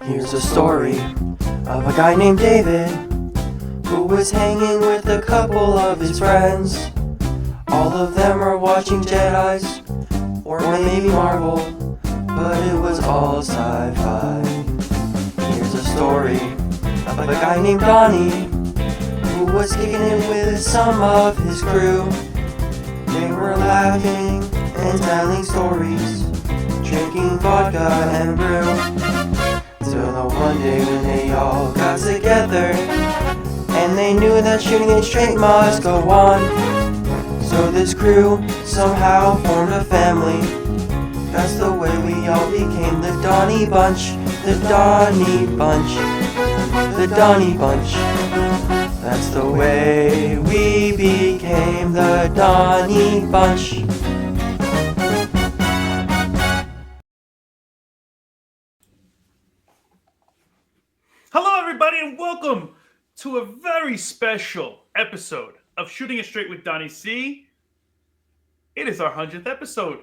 Here's a story of a guy named David who was hanging with a couple of his friends. All of them are watching Jedis, or maybe Marvel, but it was all sci-fi. Here's a story of a guy named Donnie who was kicking it with some of his crew. They were laughing and telling stories, drinking vodka and brew. Till the one day when they all got together, and they knew that shooting it straight must go on. So this crew somehow formed a family. That's the way we all became the Donnie Bunch. The Donnie Bunch. The Donnie Bunch. That's the way we became the Donnie Bunch. Hello, everybody, and welcome to a very special episode of Shooting It Straight with Donnie C. It is our 100th episode.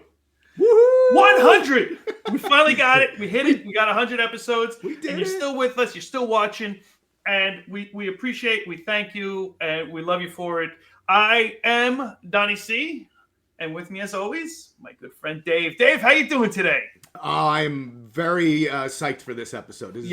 Woohoo! 100! We finally got it. We hit it. We got 100 episodes. We did and you're it. still with us. You're still watching. And we appreciate, we thank you, and we love you for it. I am Donnie C. And with me, as always, my good friend Dave. Dave, how you doing today? I'm very psyched for this episode. This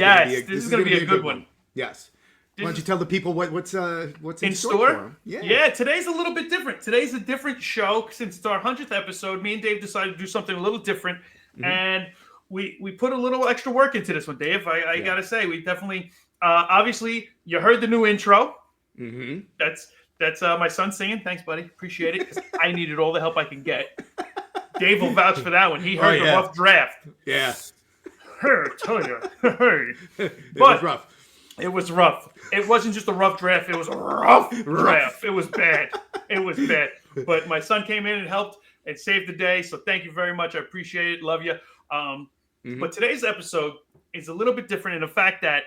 is going to be a good one. Yes. Why don't you tell the people what's in store for them? Yeah, today's a little bit different. Today's a different show since it's our 100th episode. Me and Dave decided to do something a little different, and we put a little extra work into this one, Dave. I gotta say, we definitely obviously you heard the new intro. Mm-hmm. That's my son singing. Thanks, buddy. Appreciate it, because I needed all the help I can get. Dave will vouch for that one. He heard the rough draft. Yeah. Hey, tell you. It was rough. It was rough. It wasn't just a rough draft. It was a rough draft. It was bad. It was bad. But my son came in and helped and saved the day. So thank you very much. I appreciate it. Love you. But today's episode is a little bit different in the fact that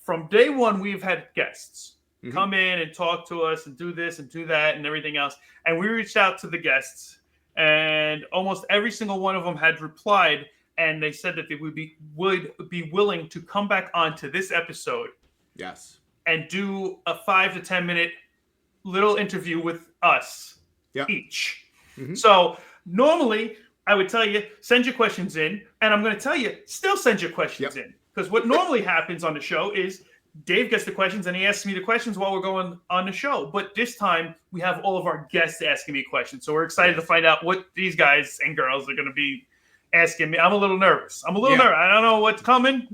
from day one, we've had guests come in and talk to us and do this and do that and everything else. And we reached out to the guests, and almost every single one of them had replied. And they said that they would be willing to come back onto this episode. Yes. And do a 5 to 10 minute little interview with us each. So normally I would tell you, send your questions in. And I'm going to tell you, still send your questions in. Because what normally happens on the show is Dave gets the questions and he asks me the questions while we're going on the show. But this time we have all of our guests asking me questions. So we're excited to find out what these guys and girls are going to be asking me. I'm a little nervous. nervous. I don't know what's coming.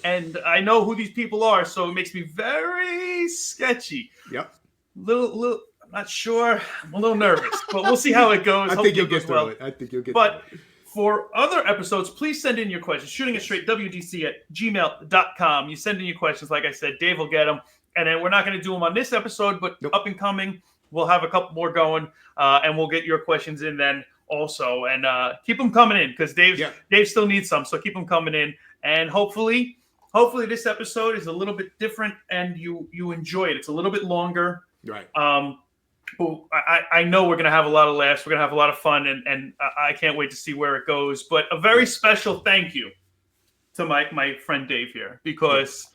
And I know who these people are, so it makes me very sketchy. Yep. Little I'm not sure. I'm a little nervous, but we'll see how it goes. I think you'll get through it. I think you'll get through it. But for other episodes, please send in your questions. Shootingitstraightwdc@gmail.com. You send in your questions, like I said, Dave will get them. And then we're not going to do them on this episode, but up and coming, we'll have a couple more going, and we'll get your questions in then also. And keep them coming in, because Dave still needs some, so keep them coming in. And hopefully this episode is a little bit different and you enjoy it. It's a little bit longer. Right. I know we're going to have a lot of laughs. We're going to have a lot of fun, and I can't wait to see where it goes. But a very special thank you to my friend Dave here, because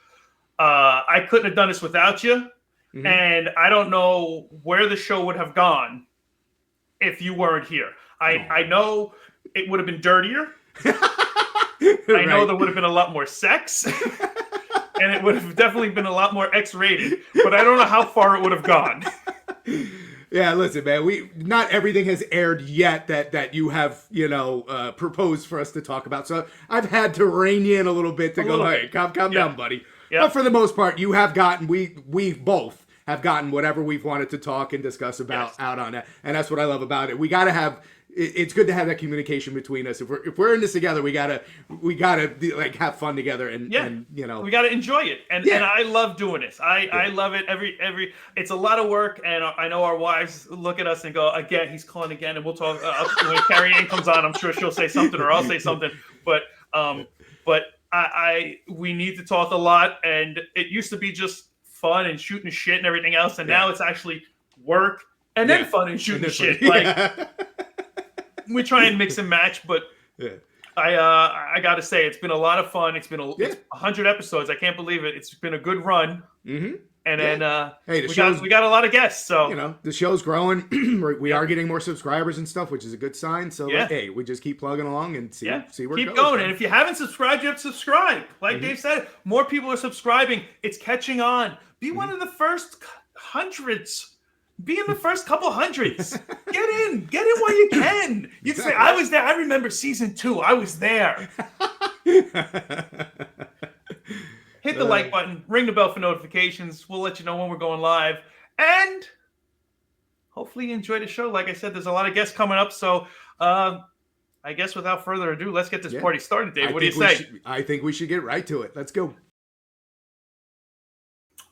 I couldn't have done this without you. And I don't know where the show would have gone if you weren't here. I know it would have been dirtier. I know there would have been a lot more sex, and it would have definitely been a lot more X-rated, but I don't know how far it would have gone. Yeah, listen, man, not everything has aired yet that you have, proposed for us to talk about. So I've had to rein you in a little bit to go, hey, calm down, buddy. But for the most part, you have gotten, we both have gotten whatever we've wanted to talk and discuss about out on it. And that's what I love about it. We got to have, it's good to have that communication between us. If we're in this together, we gotta like have fun together and we gotta enjoy it. And I love doing this. I love it. Every it's a lot of work, and I know our wives look at us and go, again, he's calling again, and we'll talk when Carrie Ann comes on. I'm sure she'll say something or I'll say something. But we need to talk a lot, and it used to be just fun and shooting shit and everything else, and now it's actually work and then fun and shooting shit. Like we try and mix and match, but I got to say, it's been a lot of fun. It's 100 episodes. I can't believe it. It's been a good run. Mm-hmm. And then hey, we got a lot of guests. So the show's growing. we are getting more subscribers and stuff, which is a good sign. So hey, we just keep plugging along and see where it goes. Keep going. Man. And if you haven't subscribed, you have to subscribe. Like Dave said, more people are subscribing. It's catching on. Be one of the first hundreds. Be in the first couple hundreds. Get in while you can. You can say, I was there. I remember season 2. I was there. Hit the like button. Ring the bell for notifications. We'll let you know when we're going live. And hopefully you enjoy the show. Like I said, there's a lot of guests coming up. So I guess without further ado, let's get this party started, Dave. What do you say? I think we should get right to it. Let's go.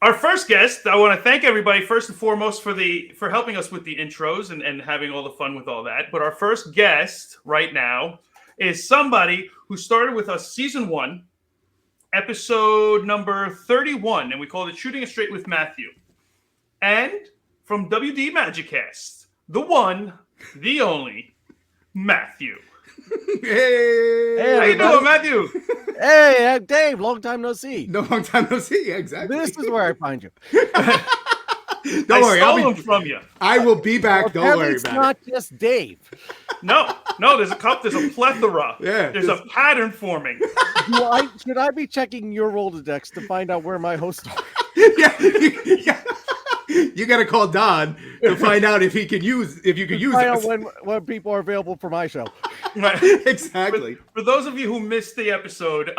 Our first guest, I want to thank everybody first and foremost for helping us with the intros and having all the fun with all that. But our first guest right now is somebody who started with us season 1, episode number 31, and we called it Shooting It Straight with Matthew. And from WD Magicast, the one, the only, Matthew. Hey, how you doing, Matthew? Hey, Dave, long time no see. No, long time no see. Yeah, exactly. This is where I find you. Don't worry, I'll stole them from you. I will be back. Don't worry It's about not it. just Dave. No, there's a plethora. Yeah, there's a pattern forming. Should I be checking your Rolodex to find out where my hosts are? yeah. You got to call Don to find out if you can use us. When people are available for my show. Exactly. For those of you who missed the episode,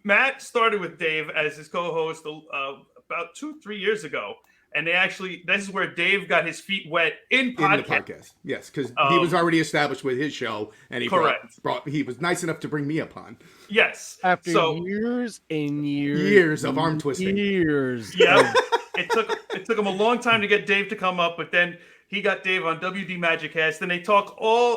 Matt started with Dave as his co-host about 2-3 years ago. And this is where Dave got his feet wet in the podcast. Yes, because he was already established with his show, and he was nice enough to bring me upon. Yes. After years and years of arm twisting. Yeah. It took him a long time to get Dave to come up, but then he got Dave on WD Magicast. And they talk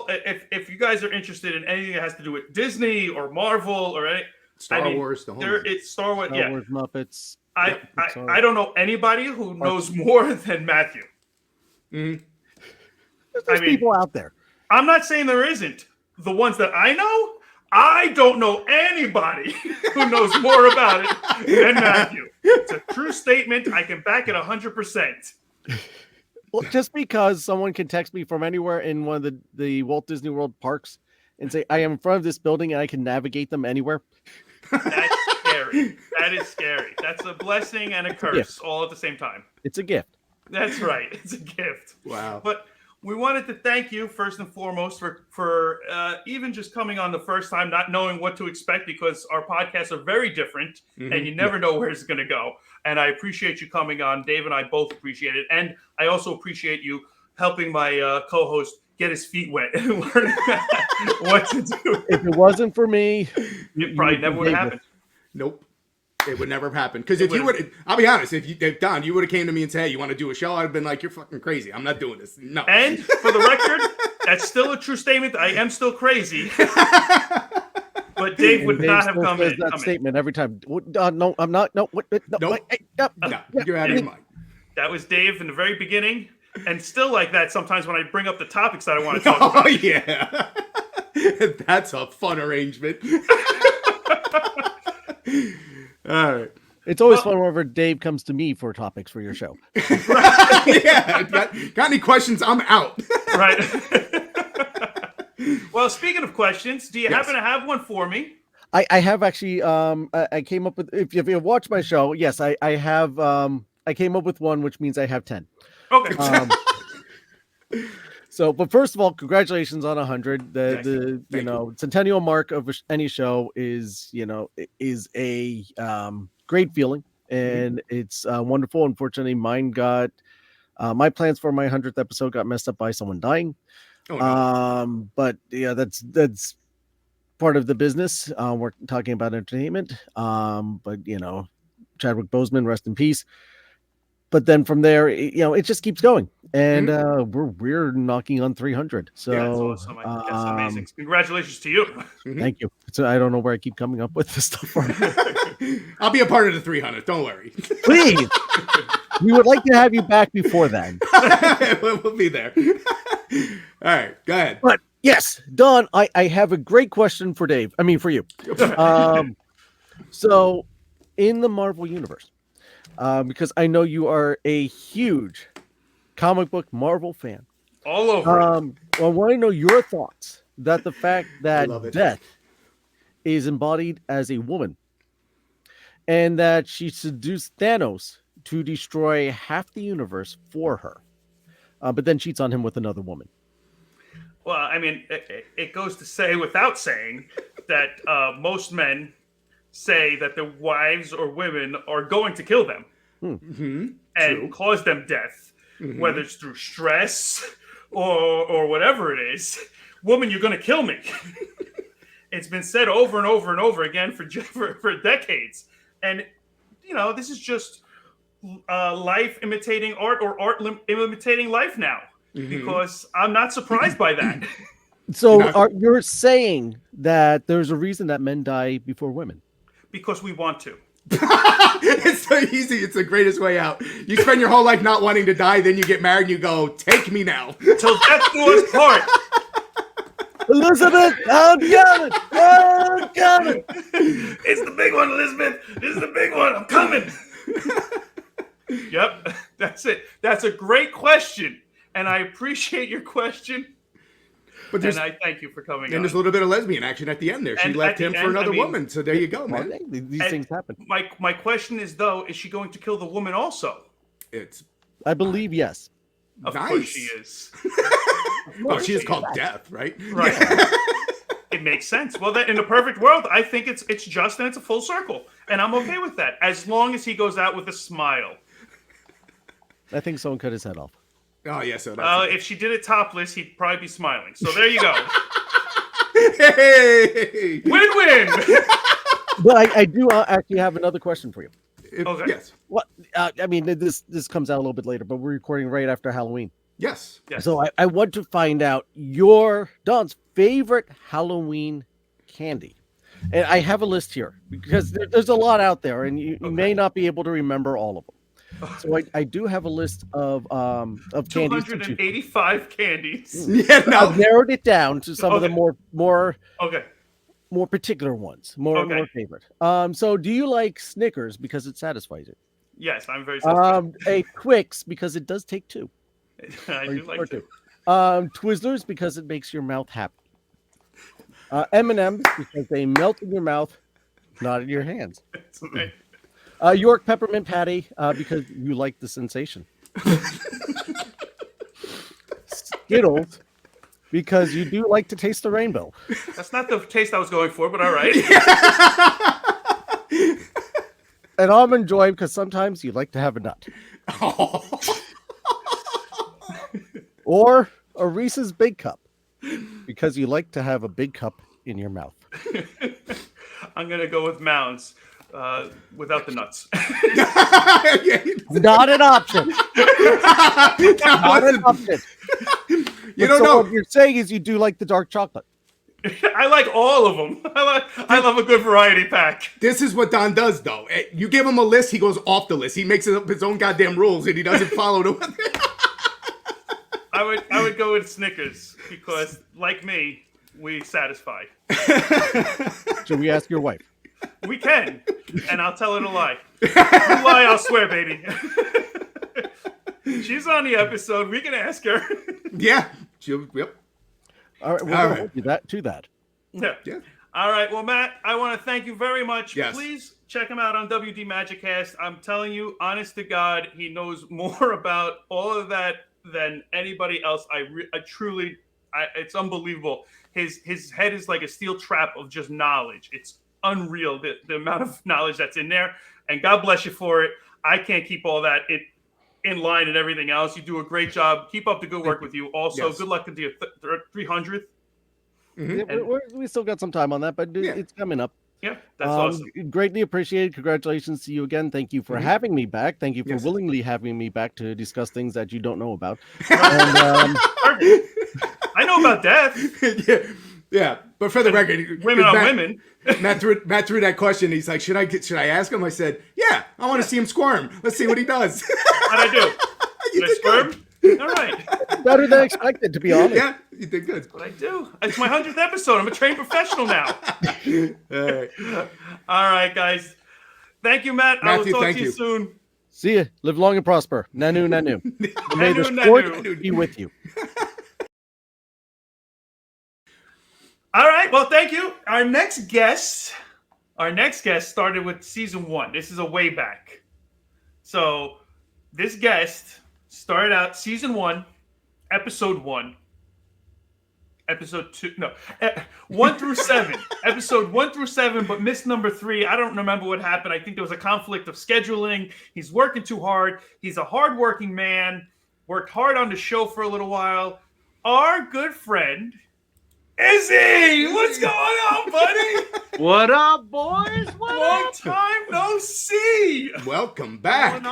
if you guys are interested in anything that has to do with Disney or Marvel or any Star Wars, the whole it's Star Wars, Wars, Muppets. I don't know anybody who knows more than Matthew. Mm-hmm. There's people out there. I'm not saying there isn't. The ones that I know, I don't know anybody who knows more about it than Matthew. It's a true statement. I can back it 100%. Well, just because someone can text me from anywhere in one of the Walt Disney World parks and say, I am in front of this building and I can navigate them anywhere. That's scary. That is scary. That's a blessing and a curse all at the same time. It's a gift. That's right. It's a gift. Wow. But we wanted to thank you first and foremost for even just coming on the first time, not knowing what to expect, because our podcasts are very different and you never know where it's going to go. And I appreciate you coming on. Dave and I both appreciate it. And I also appreciate you helping my co-host get his feet wet and learn what to do. If it wasn't for me, it probably never would have happened. Nope. It would never have happened. Because if you would, I'll be honest, if Don, you would have came to me and said, hey, you want to do a show? I'd have been like, you're fucking crazy. I'm not doing this. No. And for the record, that's still a true statement. I am still crazy. But Dave would not have come in. That statement every time. No, I'm not. No. No, you're out of your mind. That was Dave in the very beginning. And still like that sometimes when I bring up the topics that I want to talk about. Oh, yeah. That's a fun arrangement. All right. It's always fun whenever Dave comes to me for topics for your show. Yeah. Got any questions? I'm out. Right. Well, speaking of questions, do you happen to have one for me? I have actually. I came up with. If you watch my show, yes, I have. I came up with one, which means I have 10. Okay. So, but first of all, congratulations on 100. The centennial mark of any show is a great feeling, and it's wonderful. Unfortunately, mine got my plans for my 100th episode got messed up by someone dying. Oh, no. But yeah, that's part of the business. We're talking about entertainment. But Chadwick Boseman, rest in peace. But then from there, it just keeps going, and we're knocking on 300. So that's awesome. That's amazing. Congratulations to you. Thank you. So I don't know where I keep coming up with this stuff from. I'll be a part of the 300. Don't worry. Please. We would like to have you back before then. We'll be there. All right, go ahead. But Yes, Don, I have a great question for Dave. I mean, for you. So, in the Marvel universe, because I know you are a huge comic book Marvel fan. All over. Well, I want to know your thoughts that the fact that love it. Death is embodied as a woman and that she seduced Thanos to destroy half the universe for her, but then cheats on him with another woman. Well, I mean, it goes to say without saying that most men say that their wives or women are going to kill them and cause them death, whether it's through stress or whatever it is. Woman, you're going to kill me. It's been said over and over and over again for decades. And, you know, this is just life imitating art or art imitating life now. Because I'm not surprised by that. So you're saying that there's a reason that men die before women? Because we want to. It's so easy. It's the greatest way out. You spend your whole life not wanting to die, then you get married and you go, take me now. Till death do us part. Elizabeth, I'm coming. I'm coming. It's the big one, Elizabeth. This is the big one. I'm coming. Yep, that's it. That's a great question. And I appreciate your question. But and I thank you for coming and there's a little bit of lesbian action at the end there. She and left him for another woman. So there you go, man. These things happen. My question is, though, is she going to kill the woman also? I believe yes. Of course she is. Well, she is called Death, right? Right. It makes sense. Well, in a perfect world, I think it's just and it's a full circle. And I'm okay with that. As long as he goes out with a smile. I think someone cut his head off. Oh, yeah. So if she did it topless, he'd probably be smiling. So there you go. Hey! Win-win! But I do actually have another question for you. Okay. Yes. What? I mean, this comes out a little bit later, but we're recording right after Halloween. Yes. So I want to find out Don's favorite Halloween candy. And I have a list here because there's a lot out there, and you may not be able to remember all of them. So I do have a list of candies. 285 candies. Yeah, no. I've narrowed it down to some of the more particular ones, more favorite. So do you like Snickers because it satisfies you? Yes, I'm very satisfied. A Twix because it does take two. I do like two. Twizzlers because it makes your mouth happy. M&M's because they melt in your mouth, not in your hands. York peppermint patty because you like the sensation. Skittles because you do like to taste the rainbow. That's not the taste I was going for, but all right. And Almond Joy because sometimes you like to have a nut. Or a Reese's Big Cup because you like to have a big cup in your mouth. I'm going to go with Mounds. Without the nuts. Not an option. Not an option. You don't know. What you're saying is you do like the dark chocolate. I like all of them. I love a good variety pack. This is what Don does, though. You give him a list, he goes off the list. He makes up his own goddamn rules, and he doesn't follow the. I would go with Snickers because, like me, we satisfy. Should we ask your wife? We can, and I'll tell her to lie. You lie, I'll swear, baby. She's on the episode. We can ask her. Yeah. Yep. All right. We'll hold you to that. Yeah. All right. Well, Matt, I want to thank you very much. Yes. Please check him out on WD Magiccast. I'm telling you, honest to God, he knows more about all of that than anybody else. I truly, it's unbelievable. His head is like a steel trap of just knowledge. It's unreal the amount of knowledge that's in there, and God bless you for it. I can't keep all that in line and everything else. You do a great job. Keep up the good work with you. Also, good luck into your 300th. Mm-hmm. We still got some time on that, but it's coming up. Yeah, that's awesome. Greatly appreciated. Congratulations to you again. Thank you for having me back. Thank you for willingly having me back to discuss things that you don't know about. And, I know about death. Yeah, but for the record, women are women. Matt threw that question. He's like, should I ask him? I said, yeah, I want to see him squirm. Let's see what he does. How'd I do? Did I squirm? All right. Better than expected, to be honest. You did good. That's what I do. It's my 100th episode. I'm a trained professional now. All right. All right, guys. Thank you, Matt. I will Matthew, talk thank to you you. soon. See ya. Live long and prosper. Nanu, nanu. May the Nanu, sport nanu. be with you. All right. Well, thank you. Our next guest started with season 1. This is a way back. So this guest started out season 1, episode 1. Episode 2, no, 1 through 7. Episode 1 through 7, but missed number 3. I don't remember what happened. I think there was a conflict of scheduling. He's working too hard. He's a hardworking man. Worked hard on the show for a little while. Our good friend, Izzy. What's going on, buddy? What up, boys? What Long up? time no see. Welcome back. What's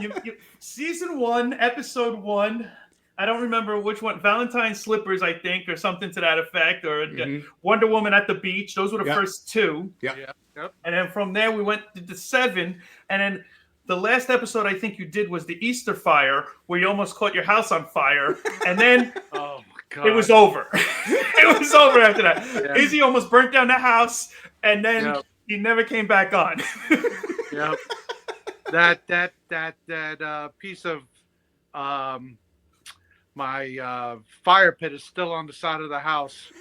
going on? Season 1, episode 1. I don't remember which one. Valentine's Slippers, I think, or something to that effect, or Wonder Woman at the Beach. Those were the first 2. Yeah. Yep. And then from there, we went to 7. And then the last episode I think you did was the Easter fire, where you almost caught your house on fire. And then Oh, my God. it was over. It was over after that. Yeah. Izzy almost burnt down the house, and then Yep. he never came back on. Yep. That piece of my fire pit is still on the side of the house.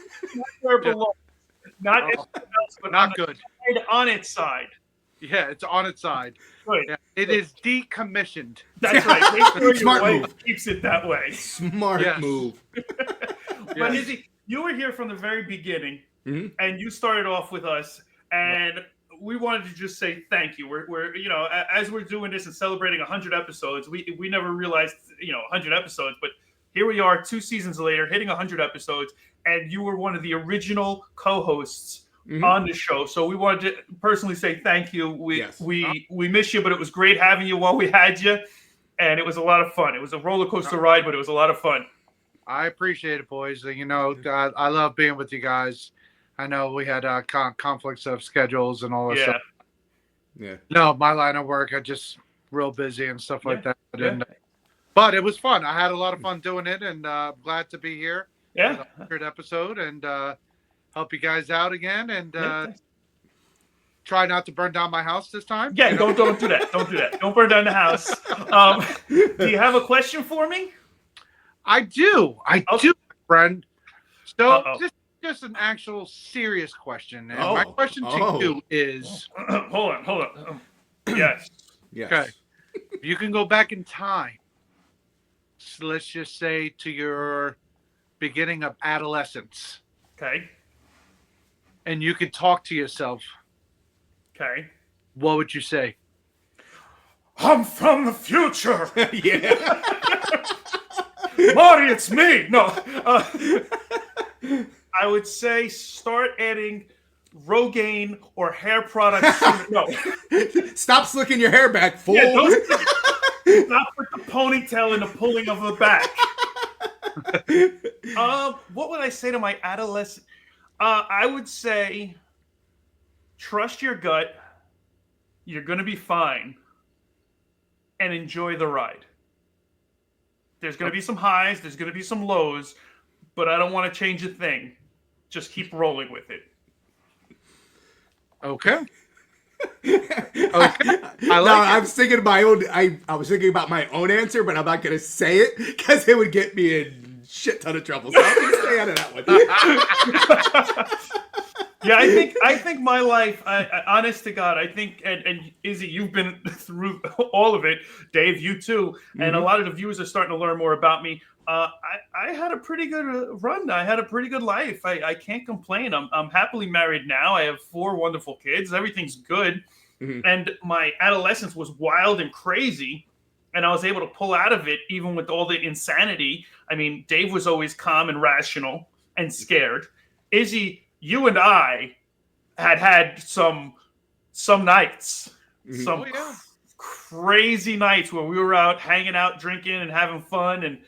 Where it belongs. Not Oh, anything else, but Not good. on its side. Yeah, it's on its side. Good. Yeah, it is decommissioned. That's right. Make sure your Smart wife move. keeps it that way. Smart Yes. move. But Yes. Izzy, you were here from the very beginning, Mhm. and you started off with us, and we wanted to just say thank you. We're you know, as we're doing this and celebrating 100 episodes, we never realized 100 episodes, but here we are 2 seasons later, hitting 100 episodes, and you were one of the original co-hosts on the show. So we wanted to personally say thank you. We miss you, but it was great having you while we had you, and it was a lot of fun. It was a roller coaster ride, but it was a lot of fun. I appreciate it, boys. I love being with you guys. I know we had conflicts of schedules and all that Yeah. stuff. Yeah. No, my line of work, I just real busy and stuff like that. Yeah. And, but it was fun. I had a lot of fun doing it, and glad to be here. Yeah. For the 100th episode, and help you guys out again, and try not to burn down my house this time. Yeah, don't do that. Don't do that. Don't burn down the house. Do you have a question for me? I do, friend. So Uh-oh. just an actual serious question, and Oh. my question to you is: Hold on. Yes. Yes. okay, you can go back in time. So let's just say to your beginning of adolescence, Okay. and you could talk to yourself. Okay. What would you say? I'm from the future. Yeah. Marty, it's me. No. I would say start adding Rogaine or hair products. No. Stop slicking your hair back, fool. Yeah, not with the ponytail and the pulling of the back. What would I say to my adolescent? I would say trust your gut. You're going to be fine. And enjoy the ride. There's going to be some highs. There's going to be some lows. But I don't want to change a thing. Just keep rolling with it. Okay. I was thinking of my own. I was thinking about my own answer, but I'm not gonna say it because it would get me in shit ton of trouble. So I'm gonna stay out of that one. Yeah, I think my life. Honest to God, I think, and Izzy, you've been through all of it. Dave, you too, and a lot of the viewers are starting to learn more about me. I had a pretty good run. I had a pretty good life. I can't complain. I'm happily married now. I have 4 wonderful kids. Everything's good. And my adolescence was wild and crazy. And I was able to pull out of it even with all the insanity. I mean, Dave was always calm and rational and scared. Izzy, you and I had some nights, some crazy nights where we were out hanging out, drinking and having fun. And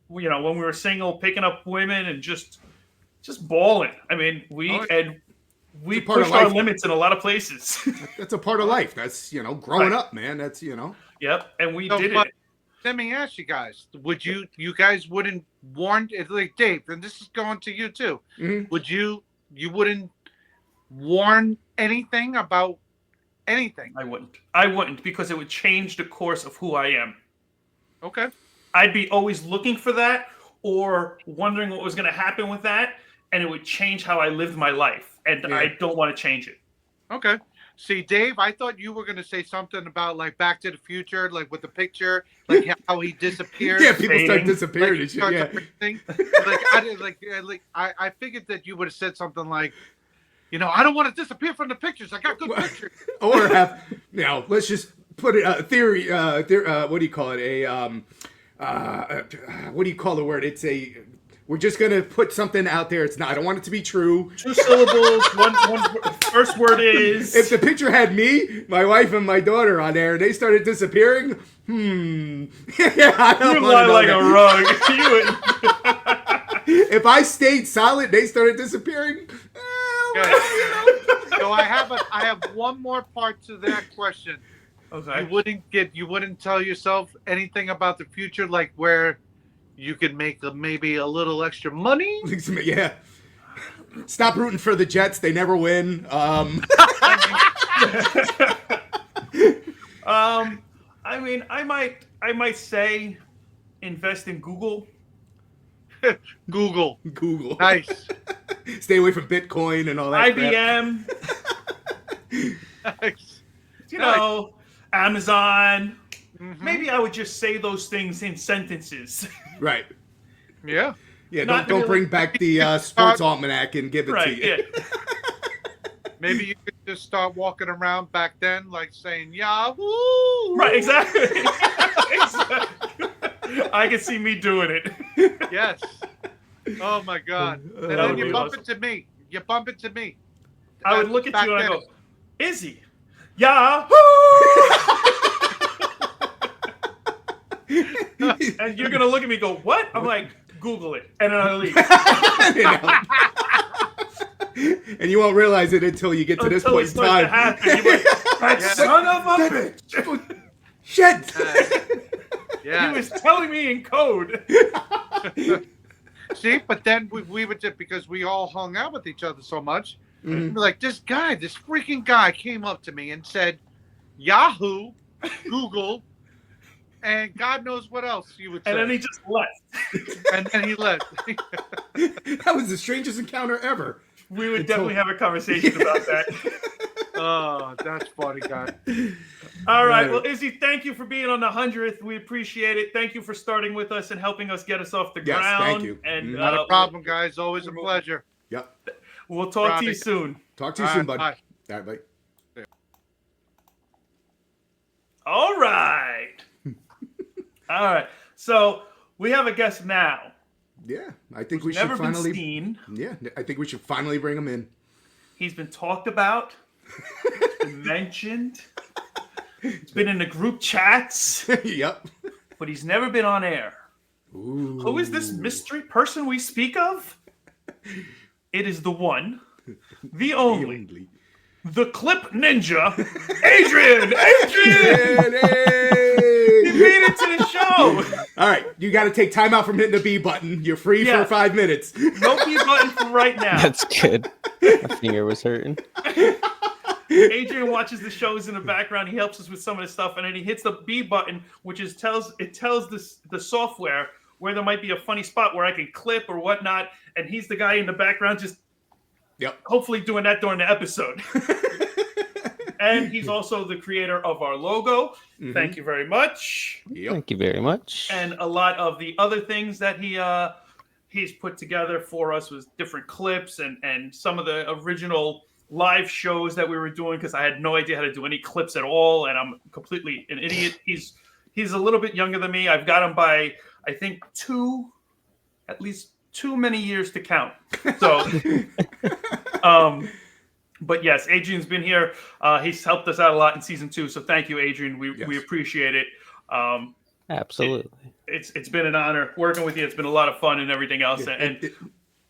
when we were single, picking up women and just balling. I mean, we pushed our limits in a lot guys places. That's a part of life. That's growing up, man. That's Yep, and we did but it. Let me ask you guys: Would you guys wouldn't warned, it's like Dave, and this is going to you too. Mhm. Would you wouldn't warn anything about anything? I wouldn't because it would change the course of who I am. Okay. I'd be always looking for that or wondering what was going to happen with that, and it would change how I lived my life, and I don't want to change it. Okay. See, Dave, I thought you were going to say something about like Back to the Future, like with the picture, like how he disappeared. Yeah, people start Fading. disappearing Like, and shit. Yeah. I figured that you would have said something like, I don't want to disappear from the pictures. I got good pictures. Or have, let's just put it theory. What do you call it? What do you call the word? It's a. We're just gonna put something out there. It's not. I don't want it to be true. 2 syllables. One first word is. If the picture had me, my wife, and my daughter on there, and they started disappearing, yeah, I don't You wanna lie know like that. a rug. You would. If I stayed silent, they started disappearing. Okay. So I have one more part to that question. Okay. You wouldn't tell yourself anything about the future, like where you could make maybe a little extra money. Yeah. Stop rooting for the Jets. They never win. I mean, I might say invest in Google. Google. Nice. Stay away from Bitcoin and all that. IBM. Nice. Amazon. Mm-hmm. Maybe I would just say those things in sentences. Right. Yeah. Yeah. Not Don't really. bring back the sports almanac and give it to you. Yeah. Maybe you could just start walking around back then, like saying Yahoo. Right. Exactly. Exactly. I can see me doing it. Yes. Oh my God. And That then would you be bump awesome. it to me. You bump it to me. I would look at Back you and I then. go, Izzy, Yahoo! And you're gonna look at me and go, what? I'm like, Google it, and then I leave. And you won't realize it until you get to this Until point it in starts time. to happen. You're like, that son of a bitch! Shit! Yeah. He was telling me in code. See, but then we would just, because we all hung out with each other so much, Mhm. we're like, this freaking guy came up to me and said, Yahoo, Google, and God knows what else you would say. And then he just left. And then he left. That was the strangest encounter ever. We would definitely have a conversation about that. Oh, that's funny, guy. All right. Well, Izzy, thank you for being on the 100th. We appreciate it. Thank you for starting with us and helping us get us off the ground. Thank you. And Not a problem, guys. Always a pleasure. Yep. We'll talk to you Robbie. soon. Talk to you All soon, right, bud. bye. All right, bye. All right. All right. So we have a guest now. Yeah, I think we should Never been finally. seen. Yeah, I think we should finally bring him in. He's been talked about. He's been mentioned. He's been in the group chats, Yep. but he's never been on air. Ooh. Who is this mystery person we speak of? It is the one, the only, the clip ninja, Adrian! Adrian! You made it to the show! All right, you got to take time out from hitting the B button. You're free Yeah. for 5 minutes. No B button for right now. That's good. My finger was hurting. Adrian watches the shows in the background. He helps us with some of the stuff, and then he hits the B button, which tells the software where there might be a funny spot where I can clip or whatnot. And he's the guy in the background, just hopefully doing that during the episode. And he's also the creator of our logo. Mm-hmm. Thank you very much. Yep. Thank you very much. And a lot of the other things that he's put together for us was different clips and some of the original live shows that we were doing, because I had no idea how to do any clips at all, and I'm completely an idiot. He's a little bit younger than me. I've got him by, I think, at least too many years to count. So, but yes, Adrian's been here. He's helped us out a lot in season 2. So thank you, Adrian. We appreciate it. Absolutely. It's been an honor working with you. It's been a lot of fun and everything else.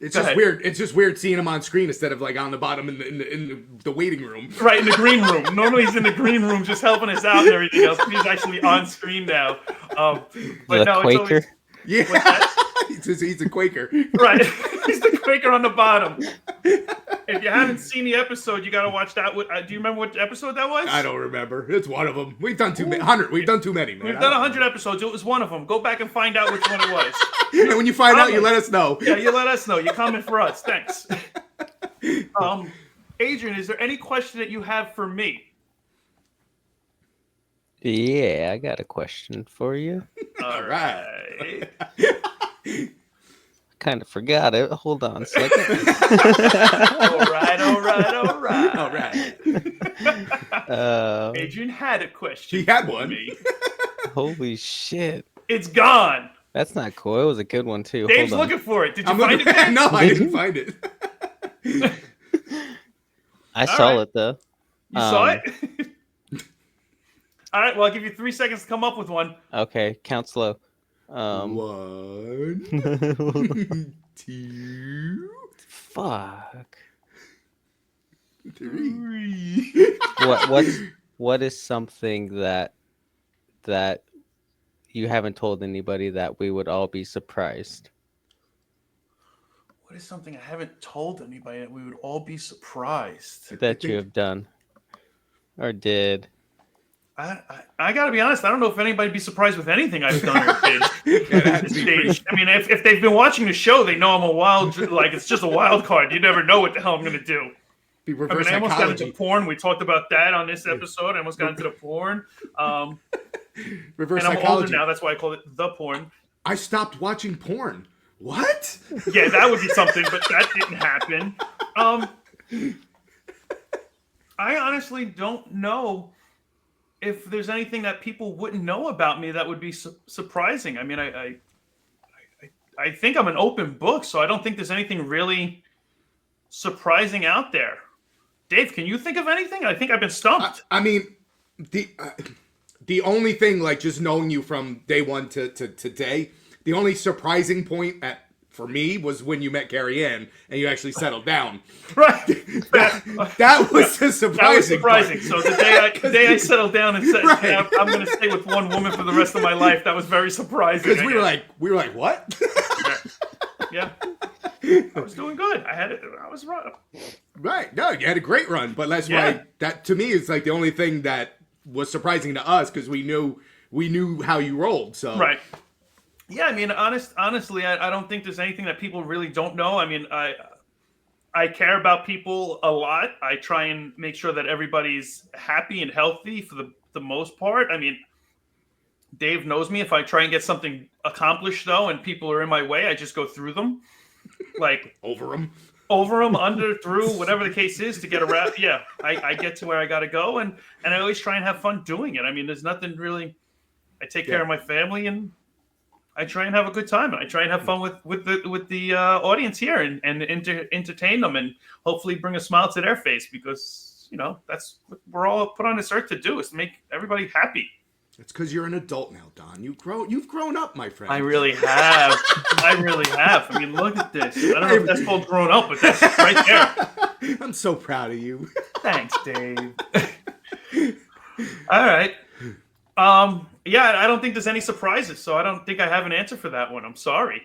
It's just weird. It's just weird seeing him on screen instead of like on the bottom in the waiting room. Right, in the green room. Normally he's in the green room just helping us out and everything else. He's actually on screen now. But the no, Quaker. it's always... Yeah. He's a Quaker. Right. He's the Quaker on the bottom. If you haven't seen the episode, you got to watch that. Do you remember what episode that was? I don't remember. It's one of them. We've done 100. We've done too many, man. We've done 100 episodes. It was one of them. Go back and find out which one it was. And when you find out, you let us know. Yeah, you let us know. You're coming for us. Thanks. Adrian, is there any question that you have for me? Yeah, I got a question for you. All right. Kind of forgot it. Hold on a second. All right. Adrian had a question. He had for one. Me. Holy shit. It's gone. That's not cool. It was a good one, too. Dave's Hold on. looking for it. Did you find it? No, I didn't find it. I saw it, though. You saw it? All right. Well, I'll give you 3 seconds to come up with one. Okay, count slow. 1, 2, Fuck. 3. What is something that you haven't told anybody that we would all be surprised? What is something I haven't told anybody that we would all be surprised? That you have done or did? I got to be honest. I don't know if anybody'd be surprised with anything I've done or did at this stage. I mean, if they've been watching the show, they know I'm a wild, like it's just a wild card. You never know what the hell I'm going to do. Be I reverse mean, I almost got psychology. into porn. We talked about that on this episode. I almost got into the porn. Reverse And I'm older psychology. now. That's why I call it the porn. I stopped watching porn. What? Yeah, that would be something, but that didn't happen. I honestly don't know if there's anything that people wouldn't know about me that would be surprising. I mean, I think I'm an open book, so I don't think there's anything really surprising out there. Dave, can you think of anything? I think I've been stumped. I mean, the only thing, like just knowing you from day one to today, the only surprising point for me was when you met Carrie Ann and you actually settled down. Right. That was the surprising. That was surprising. Part. So the day I settled down and said, Right. yeah, I'm going to stay with one woman for the rest of my life, that was very surprising. Because we were like, what? Yeah. I was doing good. I was right. Right. No, you had a great run, but that's why that to me is like the only thing that was surprising to us because we knew how you rolled. So right. Yeah, I mean, honestly, I don't think there's anything that people really don't know. I mean, I care about people a lot. I try and make sure that everybody's happy and healthy for the most part. I mean, Dave knows me. If I try and get something accomplished, though, and people are in my way, I just go through them. Like over them, under, through, whatever the case is to get around. Yeah, I get to where I got to go. And I always try and have fun doing it. I mean, there's nothing really, I take care of my family and I try and have a good time. I try and have fun with the audience here and entertain them and hopefully bring a smile to their face because, that's what we're all put on this earth to do is to make everybody happy. It's because you're an adult now, Don. You've grown up, my friend. I really have. I mean, look at this. I don't know if that's called grown up, but that's right there. I'm so proud of you. Thanks, Dave. All right. Yeah, I don't think there's any surprises, so I don't think I have an answer for that one. I'm sorry.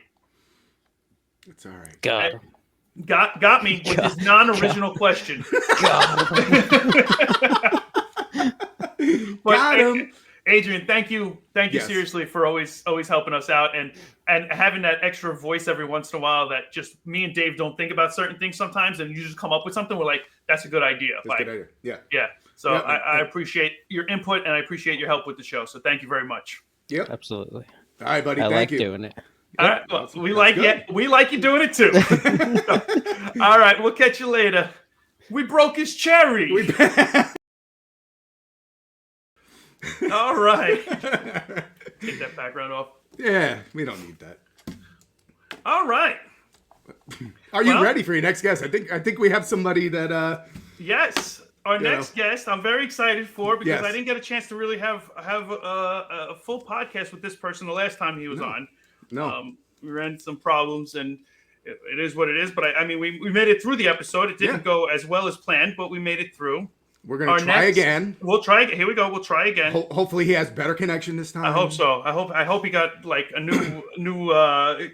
It's all right. Got me with this non-original question. Got him. Adrian, thank you Yes. seriously for always helping us out and having that extra voice every once in a while that just me and Dave don't think about certain things sometimes, and you just come up with something. We're like, that's a good idea. That's a good idea. Yeah. Yeah. So Yeah, I appreciate your input and I appreciate your help with the show. So thank you very much. Yep. Absolutely. All right, buddy. I Thank like you. doing it. All right. Well, That's we like good. it. We like you doing it too. All right. We'll catch you later. We broke his cherry. All right. Take that background off. Yeah, we don't need that. All right. Are you Well- ready for your next guest? I think we have somebody that Yes. Our next guest, I'm very excited for because Yes. I didn't get a chance to really have a full podcast with this person the last time he was on. no. We ran into some problems, and it is what it is. But I mean, we made it through the episode. It didn't go as well as planned, but we made it through. We're gonna try again. We'll try again. Here we go. We'll try again. Hopefully he has better connection this time. I hope so. I hope he got like a new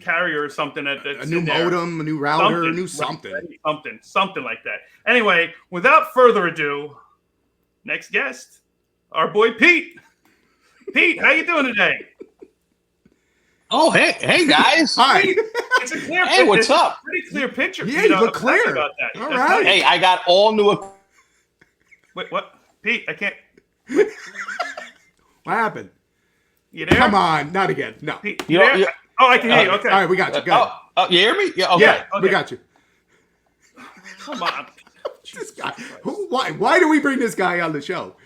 carrier or something. A new modem, a new router, a new something like that. Anyway, without further ado, next guest, our boy Pete. Pete, how you doing today? Oh, hey guys. Hi. It's a clear. Hey, what's up? Pretty clear picture. Yeah, you look clear. About that. All right. Hey, I got all new. Wait, what? Pete, I can't. What happened? You there? Come on, not again. No. Pete, you there? Oh, I can hear you. Okay. All right, we got you. Go ahead. You hear me? Yeah. Okay. Yeah, we got you. Come on. This guy. Why do we bring this guy on the show?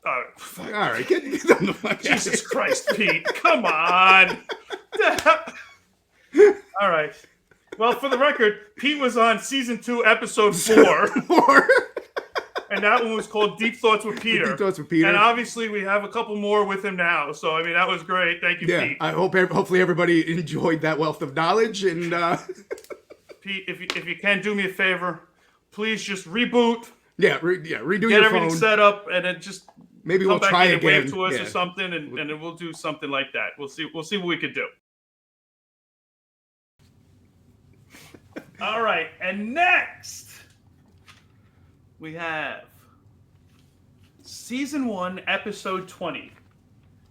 All right, get on the fuck. Jesus Christ, Pete. Come on. All right. Well, for the record, Pete was on season 2, episode 4. And that one was called Deep Thoughts with Peter. Deep Thoughts with Peter. And obviously, we have a couple more with him now. So, I mean, that was great. Thank you, Pete. I hope hopefully everybody enjoyed that wealth of knowledge. And Pete, if you can do me a favor, please just reboot. Yeah, redo your phone. Get everything set up, and then just maybe come we'll back try in again. And wave to us or something, and then we'll do something like that. We'll see what we could do. All right, and next we have season 1, episode 20,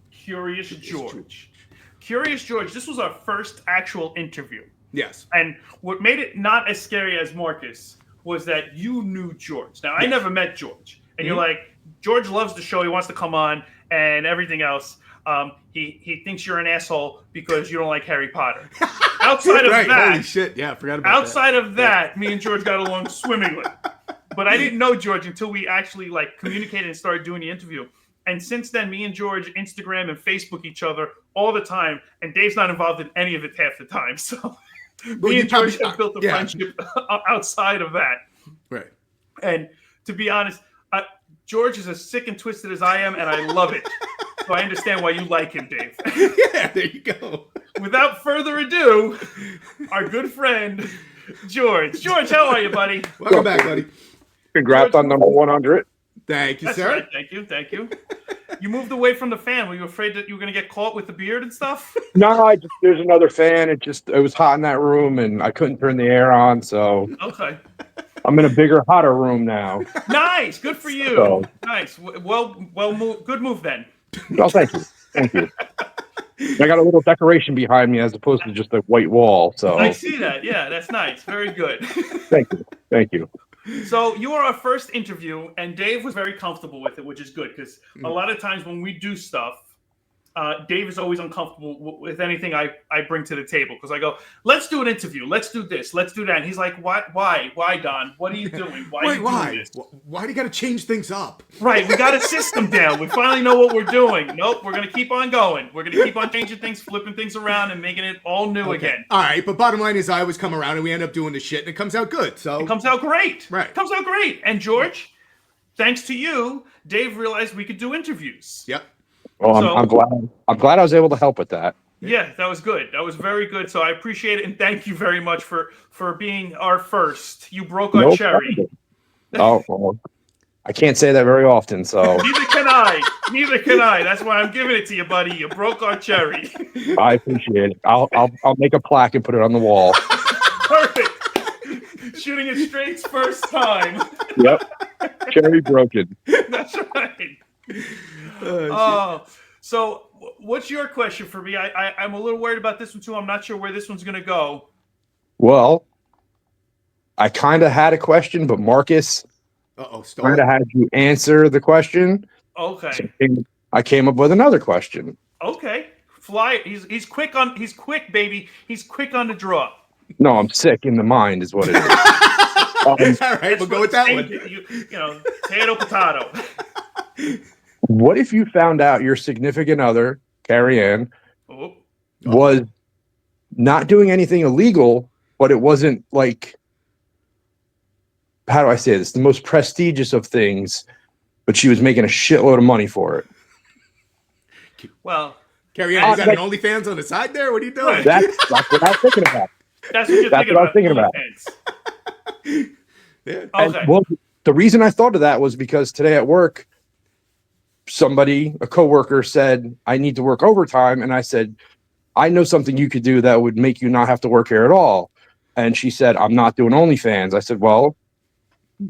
Curious George. Curious George. This was our first actual interview. Yes. And what made it not as scary as Marcus was that you knew George. Now, I never met George. And you're like, George loves the show. He wants to come on and everything else. He thinks you're an asshole because you don't like Harry Potter. Outside of that, holy shit, yeah, I forgot about outside of that, me and George got along swimmingly. But I didn't know George until we actually like communicated and started doing the interview. And since then, me and George Instagram and Facebook each other all the time. And Dave's not involved in any of it half the time. So me and George have built a friendship outside of that. Right. And to be honest, George is as sick and twisted as I am, and I love it. So I understand why you like him, Dave. Yeah, there you go. Without further ado, our good friend, George. George, how are you, buddy? Welcome back, buddy. Congrats on number 100. Thank you, That's sir. Right. Thank you. You moved away from the fan. Were you afraid that you were going to get caught with the beard and stuff? No, there's another fan. It was hot in that room, and I couldn't turn the air on, so Okay. I'm in a bigger, hotter room now. Nice. Good for you. So, nice. Well, good move then. well, thank you. I got a little decoration behind me as opposed to just a white wall. So I see that. Yeah, that's nice. Very good. Thank you. So you were our first interview, and Dave was very comfortable with it, which is good because a lot of times when we do stuff, Dave is always uncomfortable with anything I bring to the table because I go, let's do an interview, let's do this, let's do that, and he's like, why, Don? What are you doing? Why? Doing this? Why do you got to change things up? Right, we got a system down. We finally know what we're doing. Nope, we're gonna keep on going. We're gonna keep on changing things, flipping things around, and making it all new again. All right, but bottom line is I always come around and we end up doing the shit, and it comes out good. So it comes out great. Right, it comes out great. And George, thanks to you, Dave realized we could do interviews. Yep. Well, I'm glad I was able to help with that. Yeah, that was good. That was very good. So I appreciate it, and thank you very much for being our first. You broke our cherry. Oh, well, I can't say that very often. So Neither can I. That's why I'm giving it to you, buddy. You broke our cherry. I appreciate it. I'll make a plaque and put it on the wall. Perfect. Shooting it straight's first time. Yep. Cherry broken. That's right. So what's your question for me? I'm a little worried about this one too. I'm not sure where this one's gonna go. Well, I kind of had a question, but Marcus kind of had you answer the question. Okay. So I came up with another question. Okay. Fly. He's quick, baby. He's quick on the draw. No, I'm sick in the mind, is what it is. All right, we'll go with that one. You know, potato. What if you found out your significant other, Carrie Ann, was not doing anything illegal, but it wasn't like, how do I say this? The most prestigious of things, but she was making a shitload of money for it. Well, Carrie Ann, you got an OnlyFans on the side there? What are you doing? That's what I was thinking about. That's what you're thinking what I was thinking about. Yeah. Okay. Well, the reason I thought of that was because today at work, a coworker said, I need to work overtime. And I said, I know something you could do that would make you not have to work here at all. And she said, I'm not doing OnlyFans. I said, well,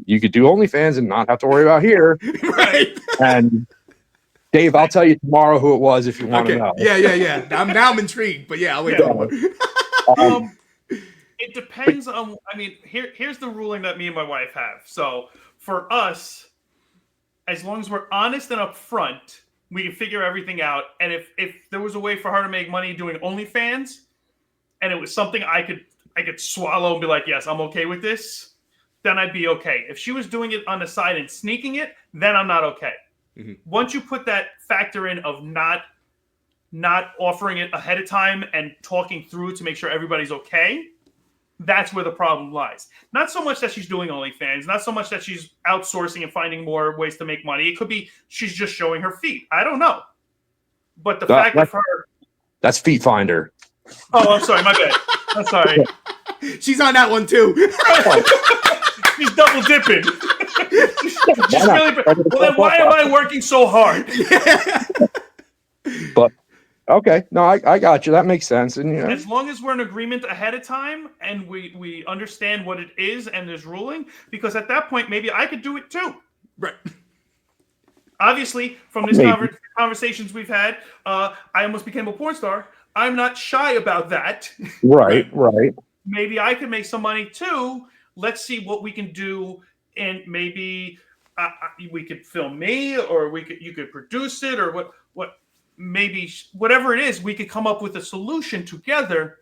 you could do OnlyFans and not have to worry about here. Right. And Dave, I'll tell you tomorrow who it was if you want to know. Yeah. Now I'm intrigued, but yeah, I'll wait for one. It depends on. I mean, here's the ruling that me and my wife have. So for us, as long as we're honest and upfront, we can figure everything out. And if there was a way for her to make money doing OnlyFans, and it was something I could swallow and be like, yes, I'm okay with this, then I'd be okay. If she was doing it on the side and sneaking it, then I'm not okay. Mm-hmm. Once you put that factor in of not offering it ahead of time and talking through to make sure everybody's okay, that's where the problem lies. Not so much that she's doing OnlyFans, not so much that she's outsourcing and finding more ways to make money. It could be she's just showing her feet. I don't know. But the fact of her... That's Feet Finder. Oh, I'm sorry. My bad. I'm sorry. She's on that one, too. She's double dipping. She's really... Well, then why am I working so hard? But... Okay, no, I got you. That makes sense. And as long as we're in agreement ahead of time and we understand what it is and there's ruling, because at that point maybe I could do it too. Right. Obviously, from this conversations we've had, I almost became a porn star. I'm not shy about that. Right. Maybe I could make some money too. Let's see what we can do, and maybe we could film me, or you could produce it, or what. Maybe whatever it is, we could come up with a solution together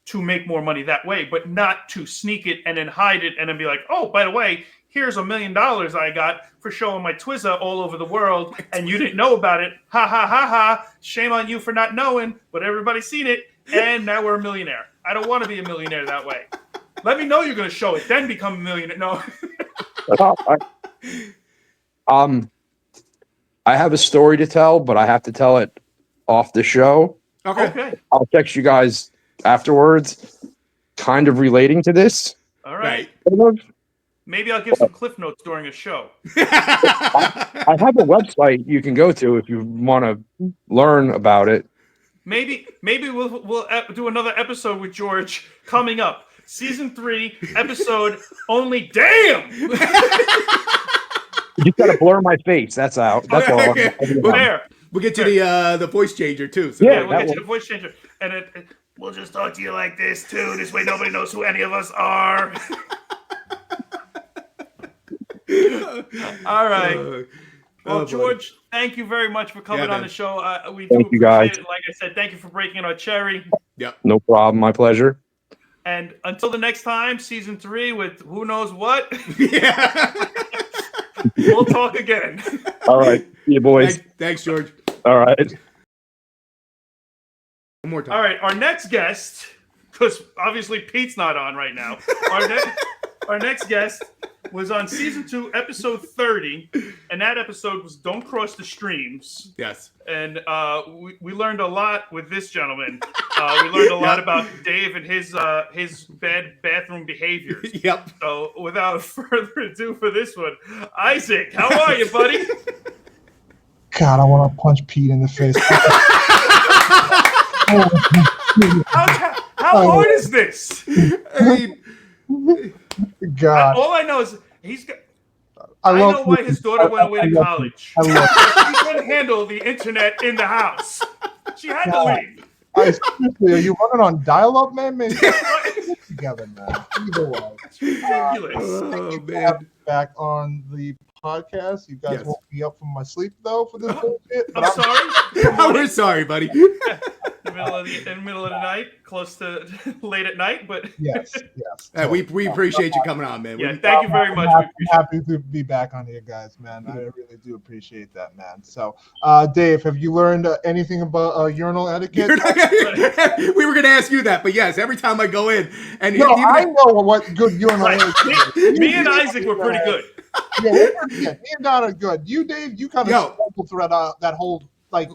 to make more money that way, but not to sneak it and then hide it and then be like, oh, by the way, here's $1 million I got for showing my Twizza all over the world, and you didn't know about it. Ha, ha, ha, ha. Shame on you for not knowing, but everybody's seen it, and now we're a millionaire. I don't want to be a millionaire that way. Let me know you're going to show it, then become a millionaire. No. I have a story to tell, but I have to tell it off the show. Okay. I'll text you guys afterwards, kind of relating to this. All right. Right. Maybe I'll give some cliff notes during a show. I have a website you can go to if you want to learn about it. Maybe we'll do another episode with George coming up. Season 3, episode only. Damn! You just gotta blur my face. That's out. That's all. We'll get you the voice changer too. So. Yeah, we'll get you the voice changer, and we'll just talk to you like this too. This way, nobody knows who any of us are. All right. Well, George, thank you very much for coming on the show. We do appreciate it. Like I said, thank you for breaking our cherry. Yep. No problem. My pleasure. And until the next time, season 3 with who knows what. Yeah. We'll talk again. All right. See you, boys. Thanks, George. All right. One more time. All right. Our next guest, because obviously Pete's not on right now. Our next guest was on season 2, episode 30, and that episode was "Don't Cross the Streams." Yes. And we learned a lot with this gentleman. We learned a lot about Dave and his bad bathroom behaviors. Yep. So without further ado, for this one, Isaac, how are you, buddy? God, I want to punch Pete in the face. How hard is this? I mean, God. All I know is he's got. I know why his daughter went away to college. She couldn't handle the internet in the house. She had to leave. Seriously, are you running on dial-up, man? Man, together, man. Either way. It's ridiculous. Oh, man. Back on the podcast. You guys woke me up from my sleep, though, for this bullshit. I'm sorry. We're sorry, buddy. In the middle of the night, close to late at night, but yes. We appreciate you coming on, man. Yeah, thank you very much. I'm happy to be back on here, guys, man. I really do appreciate that, man. So, Dave, have you learned anything about urinal etiquette? We were going to ask you that, but yes, every time I go in, and I know what good urinal etiquette is. Me and Isaac were pretty good. Yeah, we're pretty good. Me and Don are good. You, Dave, you kind of stumbled through that whole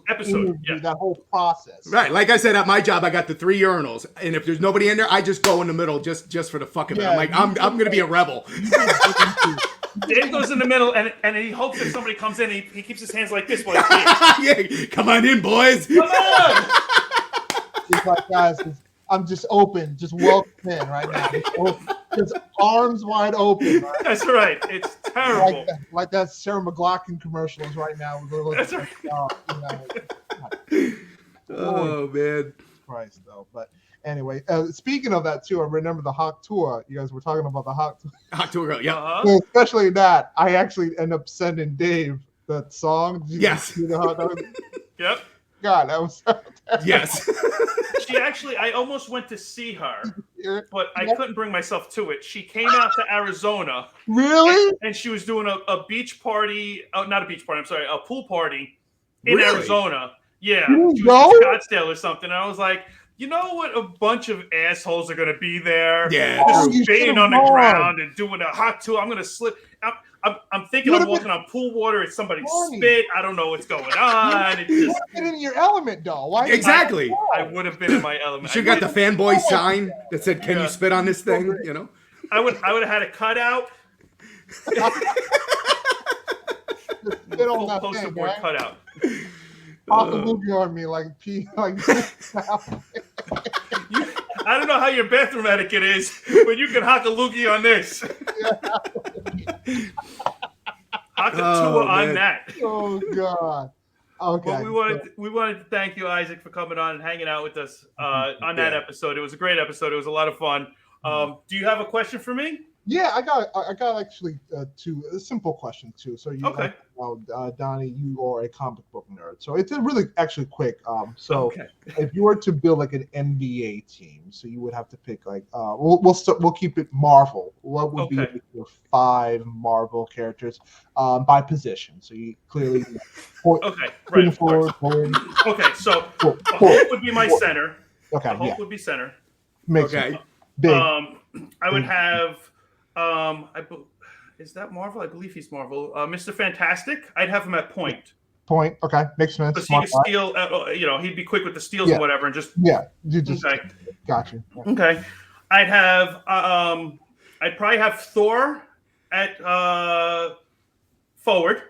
episode, that whole process. Right, like I said, at my job, I got the 3 urinals, and if there's nobody in there, I just go in the middle just for the fuck of it. I'm like, I'm gonna be a rebel. Dave goes in the middle, and he hopes that somebody comes in. He keeps his hands like this while he's Yeah, come on in, boys. Come on! He's like, guys, I'm just open, just welcome in right now. Just arms wide open. Right? That's right. It's terrible. Like that Sarah McLachlan commercials right now. With That's right. Oh man. Christ, though. But anyway, speaking of that too, I remember the Hawk Tour. You guys were talking about the Hawk Tour. Hot Tour Girl, yeah. Uh-huh. Especially that, I actually end up sending Dave that song. Did you Yes. see the Hawk Tour? Yep. God, that was. Yes. She actually, I almost went to see her, but I couldn't bring myself to it. She came out to Arizona. Really? And she was doing a beach party. Oh, not a beach party. I'm sorry, a pool party in Really? Arizona. Yeah, You she go? was in Scottsdale or something. And I was like, you know what? A bunch of assholes are going to be there. Yeah, Oh, just you spitting should've on the gone. ground and doing a hot tour. I'm going to slip. I'm thinking I'm Would've walking on pool water. It's somebody's Funny. spit. I don't know what's going on. It You just, get in your element, though. Why? Exactly. I would have been in my element. You got the fanboy sign that said, "Can Yeah. you spit on this thing?" You know. I would have had a cutout. Spit on Full that poster thing, board right? cutout. Pop a movie on me like pee, like. I don't know how your bathroom etiquette is, but you can hock a loogie on this. Hock a tour on man. that. Oh God. Okay. Well, we wanted to thank you, Isaac, for coming on and hanging out with us on that episode. It was a great episode. It was a lot of fun. Do you have a question for me? Yeah, I got actually a simple question too. So you, Okay. Donnie, you are a comic book nerd. So it's a really actually quick. So Okay. if you were to build like an NBA team, so you would have to pick like we'll keep it Marvel. What would be Okay. like your 5 Marvel characters by position? So you clearly Okay, right, of course. forward. Okay, so Cool. the Hulk would be my center. Okay, The Hulk yeah, would be center. makes Okay. sense. Big. I would have is that Marvel? I believe he's Marvel. Mr. Fantastic. I'd have him at point. Point. Okay, makes sense. Because he Smart could guy. steal, he'd be quick with the steals Yeah. and whatever, and just Yeah, you just okay. got you. Yeah. Okay, I'd have I'd probably have Thor at forward.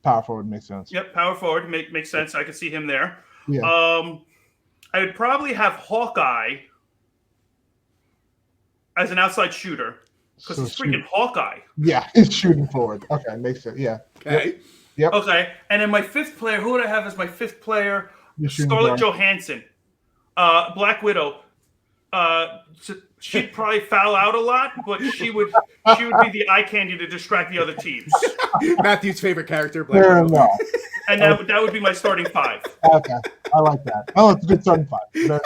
Power forward makes sense. Yep, power forward makes sense. I could see him there. Yeah. I would probably have Hawkeye as an outside shooter because So he's freaking Hawkeye. Yeah, it's shooting forward. Okay, makes sense. Yeah. Okay. Yep. Okay, and then my 5th player, who would I have as my 5th player? You're shooting Scarlett guard. Johansson, Black Widow. She'd probably foul out a lot, but she would be the eye candy to distract the other teams, Matthew's favorite character. Black Fair Widow. enough. and that would be my starting 5. Okay, I like that. Oh, it's a good starting 5. Very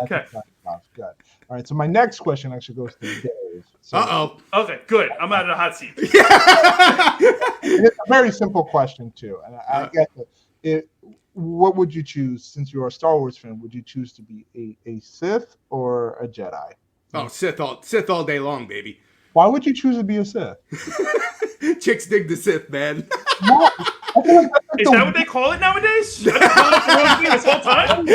Okay. Good. All right. So my next question actually goes to Dave. So Okay, good. I'm out of the hot seat. it's a very simple question too, and I get it. What would you choose, since you're a Star Wars fan? Would you choose to be a Sith or a Jedi? Oh, Sith all day long, baby. Why would you choose to be a Sith? Chicks dig the Sith, man. No, I feel like that's Is that what they call it nowadays? I've been calling it the wrong thing this whole time.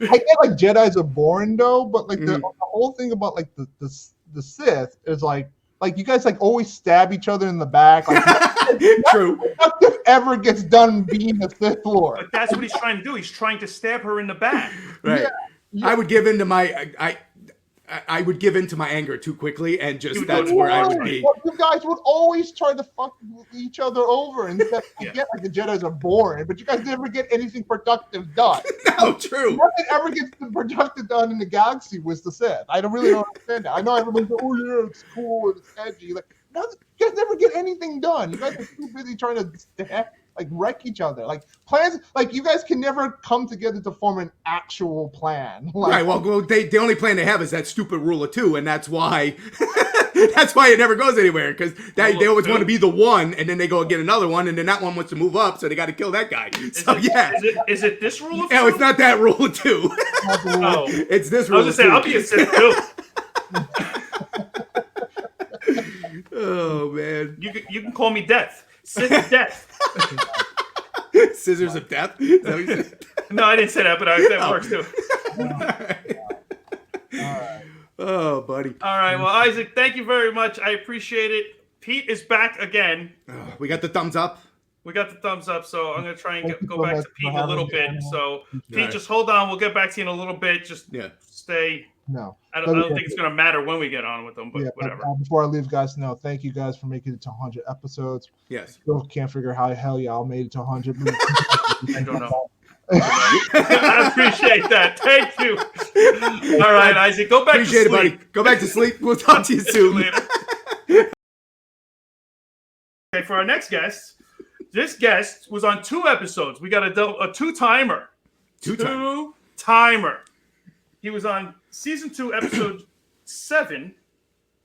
I get like Jedi's are boring though, but like the whole thing about like the Sith is like you guys like always stab each other in the back. Like, True. nothing ever gets done being a Sith Lord. But that's what he's trying to do. He's trying to stab her in the back. Right. Yeah. I would give in to my I would give in to my anger too quickly, and just You would that's go where I to- would be. Well, you guys would always try to fuck each other over, and I Yeah. get like the Jedi's are boring, but you guys never get anything productive done. No, true. Nothing ever gets productive done in the galaxy was the Sith. I don't understand that. I know everyone's like, oh yeah, it's cool and it's edgy. Like, no, you guys never get anything done. You guys are too busy trying to wreck each other. Like plans, like you guys can never come together to form an actual plan. Like, Right. Well, the only plan they have is that stupid rule of 2, and that's why that's why it never goes anywhere, because they always want to be the one, and then they go and get another one, and then that one wants to move up, so they got to kill that guy. So yeah. Is it this rule of No, two? it's not that rule of 2. Oh. It's this I rule was of gonna 2. say, I'll be a Sith too. Oh man. You can call me Death. Sith Death. Scissors of death. Is that what you said? No, I didn't say that, but that works too. all right. Oh, buddy. All right. Well, Isaac, thank you very much. I appreciate it. Pete is back again. We got the thumbs up. We got the thumbs up, so I'm going to try and Thank you go so back much to for Pete in a having little me bit. on. So, Pete, Right. just hold on. We'll get back to you in a little bit. Just stay. No. I don't think it's going to matter when we get on with them, but whatever. Before I leave, guys, no, thank you guys for making it to 100 episodes. Yes. Still can't figure how the hell y'all made it to 100. I don't know. I appreciate that. Thank you. All right, Isaac, go back Appreciate to sleep. it, buddy. Go back to sleep. We'll talk to you soon. Later. Okay, for our next guest, this guest was on 2 episodes. We got a two-timer. Two-timer. He was on season 2, episode 7,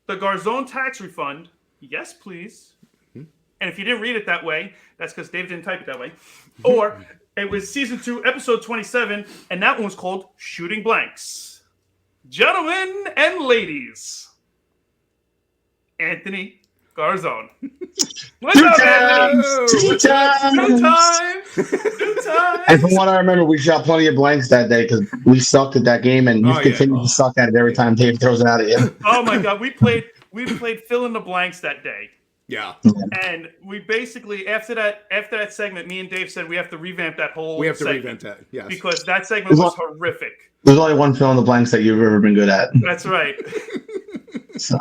the Garzone tax refund. Yes, please. And if you didn't read it that way, that's because Dave didn't type it that way. Or it was season 2, episode 27, and that one was called Shooting Blanks. Gentlemen and ladies, Anthony Garzone. What's up, Anthony? Two times. Two times. And from what I remember, we shot plenty of blanks that day because we sucked at that game, and you continue to suck at it every time Dave throws it out at you. Oh my God, we played fill in the blanks that day. Yeah. And we basically after that segment, me and Dave said we have to revamp that whole. We have to segment revamp that. Yes. because that segment was horrific. There's only one fill in the blanks that you've ever been good at. That's right. So.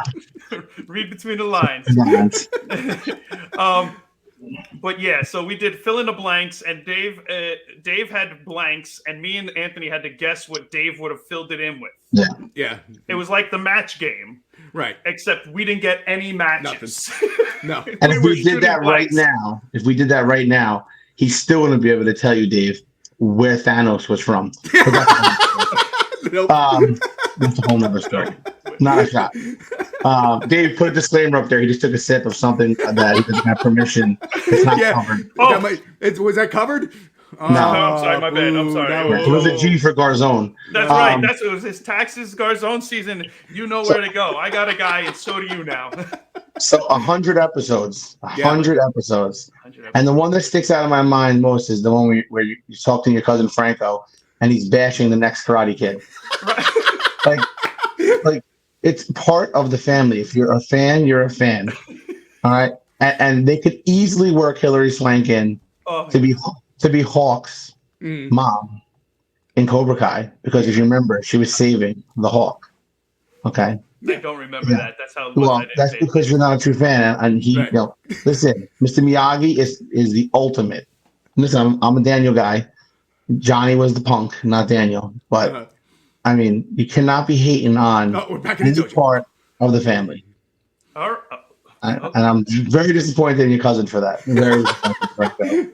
Read between the lines. But yeah, so we did fill in the blanks, and Dave had blanks, and me and Anthony had to guess what Dave would have filled it in with. Yeah. It was like the match game, right? Except we didn't get any matches. No. And if we did that right now, he's still going to be able to tell you, Dave, where Thanos was from. That's a whole nother story. Not a shot. Dave, put a disclaimer up there. He just took a sip of something that he doesn't have permission. It's not covered. Was that covered? No, I'm sorry, my bad. I'm sorry. It was a G for Garzone. That's right. It was his taxes Garzone season. You know where to go. I got a guy, and so do you now. So 100 episodes. 100 episodes. And the one that sticks out of my mind most is the one where you talk to your cousin Franco, and he's bashing the next Karate Kid. like it's part of the family. If you're a fan, you're a fan. All right, and they could easily work Hilary Swank in to be Hawk's mom in Cobra Kai, because if you remember, she was saving the Hawk. Okay. I don't remember that. That's how. Well, that's because you're not a true fan, and he. Right. Listen, Mr. Miyagi is the ultimate. Listen, I'm a Daniel guy. Johnny was the punk, not Daniel. But I mean, you cannot be hating on any part of the family. And I'm very disappointed in your cousin for that. Very disappointed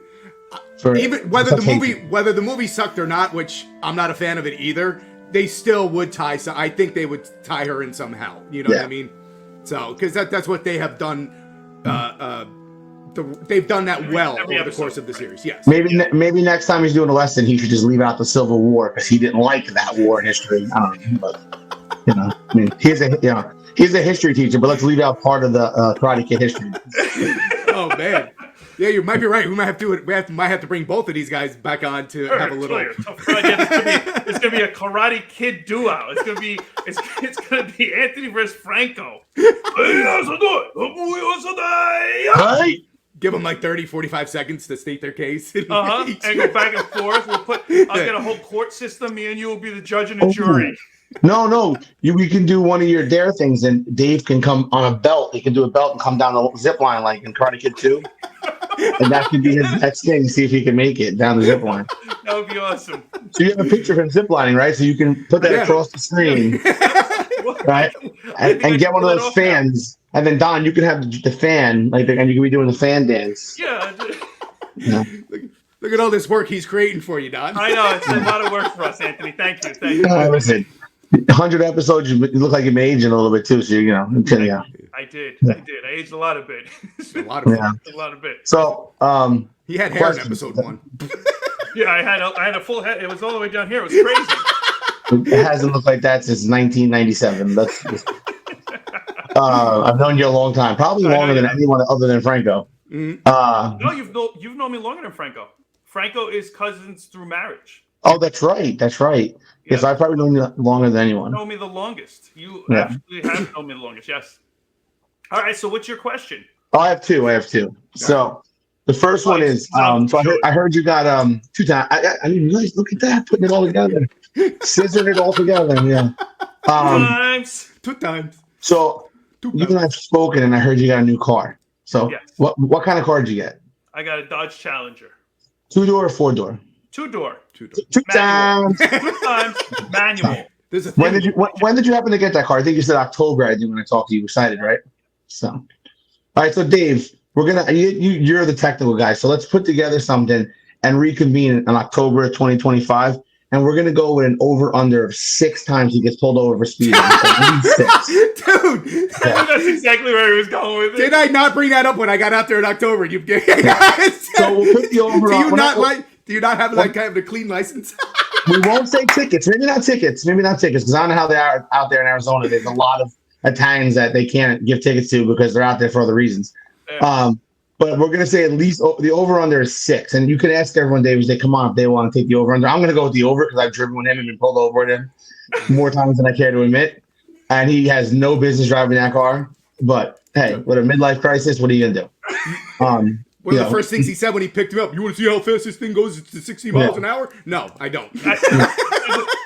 even whether the movie sucked or not, which I'm not a fan of it either. They still would tie. So I think they would tie her in somehow. You know what I mean? So because that's what they have done. They've done that well over the course of the series. Yes. Maybe next time he's doing a lesson, he should just leave out the Civil War because he didn't like that war history. I don't know, but I mean, he's a history teacher, but let's leave out part of the Karate Kid history. Oh man. Yeah, you might be right. We might have to bring both of these guys back on to have a little. It's gonna be a Karate Kid duo. It's gonna be Anthony versus Franco. Right? Give them like 30, 45 seconds to state their case. And go back and forth. I'll get a whole court system. Me and you will be the judge and the jury. No. We can do one of your dare things, and Dave can come on a belt. He can do a belt and come down the zip line like in Karate Kid 2. And that could be his next thing. See if he can make it down the zip line. That would be awesome. So you have a picture of him ziplining, right? So you can put that across the screen, right? And get one of those fans. And then Don, you can have the fan, and you can be doing the fan dance. Yeah. Look at all this work he's creating for you, Don. I know, it's a lot of work for us, Anthony. Thank you. Listen, 100 episodes, you look like you've been aging a little bit too. So I did. I aged a lot of bit. A lot of bit. So he had hair in episode 1. Yeah, I had a full head. It was all the way down here. It was crazy. It hasn't looked like that since 1997. That's just, I've known you a long time, probably longer than anyone other than Franco. No, you've known me longer than Franco. Franco is cousins through marriage. Oh, that's right. That's right. Yes, I've probably known you longer than anyone. You know me the longest. You Yeah. absolutely have known me the longest. Yes. All right. So what's your question? Oh, I have two. So the first one is I heard you got 2 times. I mean, nice. Look at that, putting it all together, scissoring it all together. Yeah. Two times. So you and I've spoken, and I heard you got a new car. So what kind of car did you get? I got a Dodge Challenger. 2-door or 4-door? 2-door. 2 times. 2 times manual. When did you happen to get that car? I think you said October. I think when I talked to you, excited, right? So, all right. So Dave, we're gonna you're the technical guy. So let's put together something and reconvene in October 2025. And we're gonna go with an over/under of 6 times he gets pulled over for speeding. Dude, that's exactly where he was going with it. Did I not bring that up when I got out there in October? So we'll put the over. Do you not have like kind of a clean license? We won't say tickets. Maybe not tickets, because I don't know how they are out there in Arizona. There's a lot of Italians that they can't give tickets to because they're out there for other reasons. Yeah. But we're gonna say at least the over/under is 6, and you can ask everyone, Dave, say, come on, if they want to take the over/under. I'm gonna go with the over because I've driven with him and been pulled over with him more times than I care to admit, and he has no business driving that car. But hey, with a midlife crisis, what are you gonna do? One of the first things he said when he picked him up, you want to see how fast this thing goes to 60 miles an hour? No, I don't.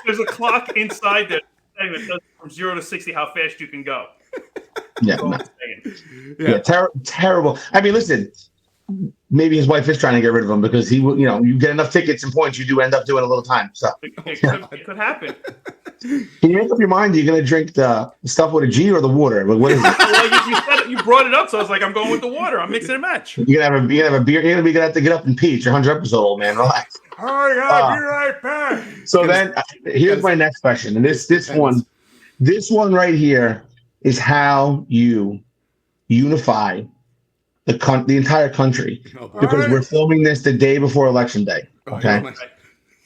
There's a clock inside that says from 0 to 60 how fast you can go. Yeah, terrible. I mean, listen, maybe his wife is trying to get rid of him because you get enough tickets and points, you do end up doing a little time. So it could happen. Can you make up your mind? Are you going to drink the stuff with a G or the water? What is it? Well, you brought it up, so I was like, I'm going with the water. I'm mixing and match. You're gonna have a beer. You're gonna have to get up and pee. It's your 100th episode, old man. Relax. Oh yeah, be right back. So then, here's my next question, and this one right here is how you unify the entire country, because we're filming this the day before Election Day. Okay.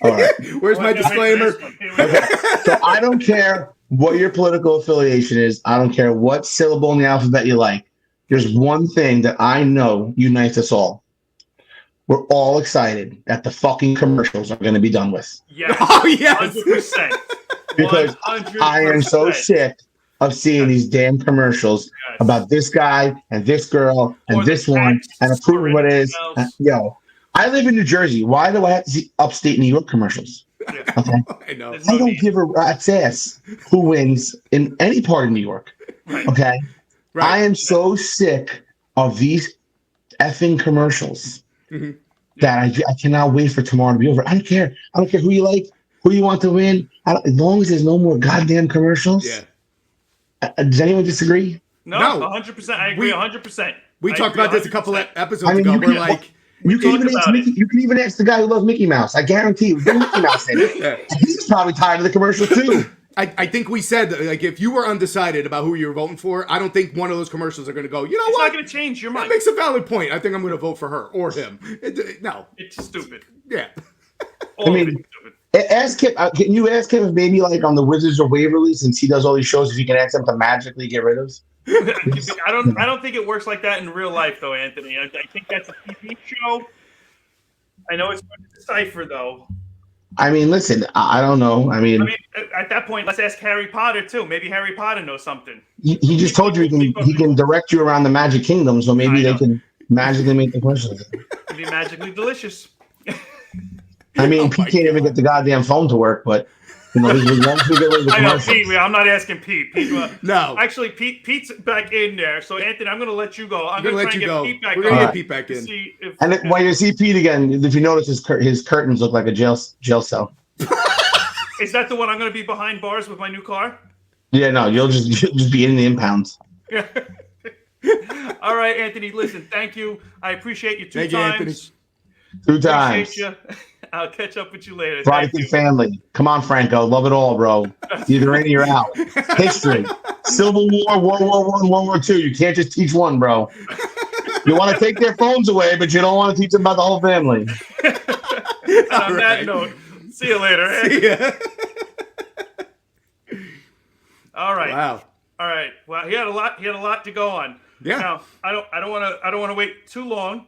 All right. Where's my disclaimer? Okay. So I don't care what your political affiliation is. I don't care what syllable in the alphabet you like. There's one thing that I know unites us all. We're all excited that the fucking commercials are going to be done with. Yes. Oh, yes. 100%. Because 100%. I am so sick of seeing these damn commercials about this guy and this girl and this one and approving what it is. I live in New Jersey. Why do I have to see upstate New York commercials? Yeah. Okay. I know. I don't give a rat's ass who wins in any part of New York. Right. Okay. Right. I am so sick of these effing commercials that I cannot wait for tomorrow to be over. I don't care. I don't care who you like, who you want to win. As long as there's no more goddamn commercials. Yeah. Does anyone disagree? No. 100%. I agree. 100%. We talked about this a couple of episodes ago. We're like. You can even ask the guy who loves Mickey Mouse. I guarantee you, Mickey Mouse in it. He's probably tired of the commercials too. I think we said that, like, if you were undecided about who you were voting for, I don't think one of those commercials are going to go, you know it's what? Not going to change your mind. That makes a valid point. I think I'm going to vote for her or him. No. It's stupid. Yeah. Ask him. Can you ask him if maybe like on the Wizards of Waverly, since he does all these shows, if you can ask him to magically get rid of us? I don't think it works like that in real life, though, Anthony. I think that's a TV show. I know it's hard to decipher, though. I mean, listen, I don't know. I mean, at that point, let's ask Harry Potter too. Maybe Harry Potter knows something. He just told you he can direct you around the Magic Kingdom, so maybe they can magically make the questions. It'd be magically delicious. I mean, Pete can't even get the goddamn phone to work, but once we get rid of the commercials. I know, Pete. I'm not asking Pete. No. Actually, Pete's back in there. So, Anthony, I'm going to let you go. I'm going to try and get Pete back in. We're going to get Pete back in. And when you see Pete again, if you notice, his curtains look like a jail cell. Is that the one I'm going to be behind bars with my new car? Yeah, no, you'll just be in the impounds. All right, Anthony. Listen, thank you. I appreciate you 2 times. Anthony. 2 times. Appreciate you. I'll catch up with you later. Friday family. Come on, Franco. Love it all, bro. Either in or you're out. History. Civil War, World War I, World War II. You can't just teach one, bro. You want to take their phones away, but you don't want to teach them about the whole family. On that note, see you later. See ya. All right. Wow. All right. Well, he had a lot to go on. Yeah. Now, I don't want to wait too long,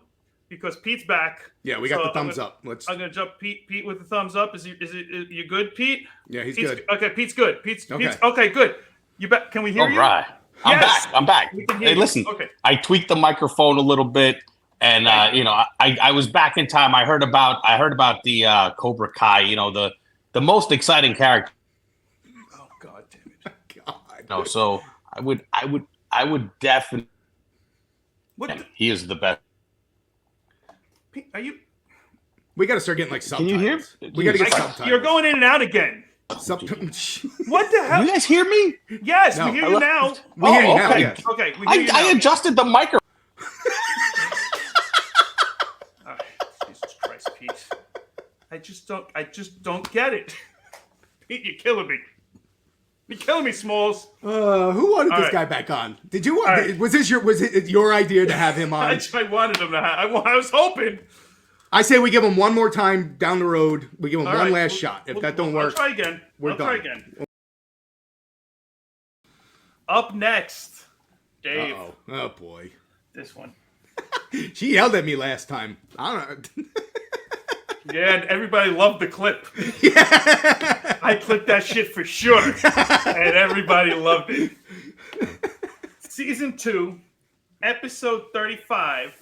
because Pete's back. Yeah, we got So the thumbs I'm up. Let's. gonna jump Pete with the thumbs up. Is you good, Pete? Yeah, he's Pete's good. Okay, Pete's good. Pete's Okay. okay, good. You bet. Can we hear you? All right. I'm Yes. back. I'm back. We can hear Hey, you. listen. Okay. I tweaked the microphone a little bit, and I was back in time. I heard about the Cobra Kai. You know, the most exciting character. Oh God damn it. God. No, so I would definitely. He is the best. Pete, are you? We got to start getting like Can subtitles. you hear? We got to get subtitles. You're going in and out again. What the hell? You guys hear me? Yes, No. we hear you now. We hear you now. okay. Yeah. Okay, we hear you now. I adjusted the microphone. Oh, Jesus Christ, Pete. I just don't get it. Pete, you're killing me. You're killing me, Smalls. Who wanted All this right. guy back on? Did you want? All right. Was it your idea to have him on? I wanted him to have. I was hoping. I say we give him one more time down the road. We give him All one right, last shot. If that don't work, I'll try again. we're I'll try done. again. Up next, Dave. Uh-oh. Oh boy. This one. She yelled at me last time. I don't know. Yeah, and everybody loved the clip. Yeah. I clipped that shit for sure. And everybody loved it. Season 2, episode 35.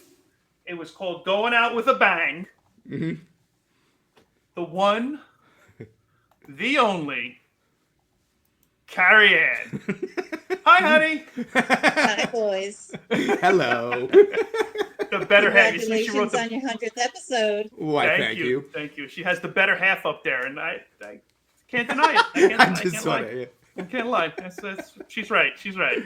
It was called Going Out with a Bang. Mm-hmm. The one, the only, Carrie Ann. Hi, honey. Hi, boys. Hello. The better half. You see, she wrote Congratulations on your 100th episode. Why, thank you. Thank you. She has the better half up there, and I can't deny it. I can't lie. She's right. She's right.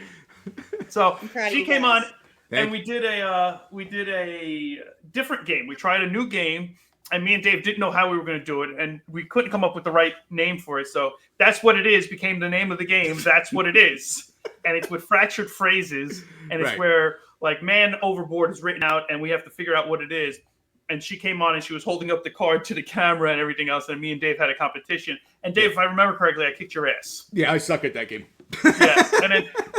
So she came on, and we did a different game. We tried a new game, and me and Dave didn't know how we were going to do it, and we couldn't come up with the right name for it. So That's What It Is became the name of the game. That's What It Is, and it's with fractured phrases, and it's where like man overboard is written out, and we have to figure out what it is. And she came on, and she was holding up the card to the camera and everything else. And me and Dave had a competition. And Dave, if I remember correctly, I kicked your ass. Yeah, I suck at that game. Yeah,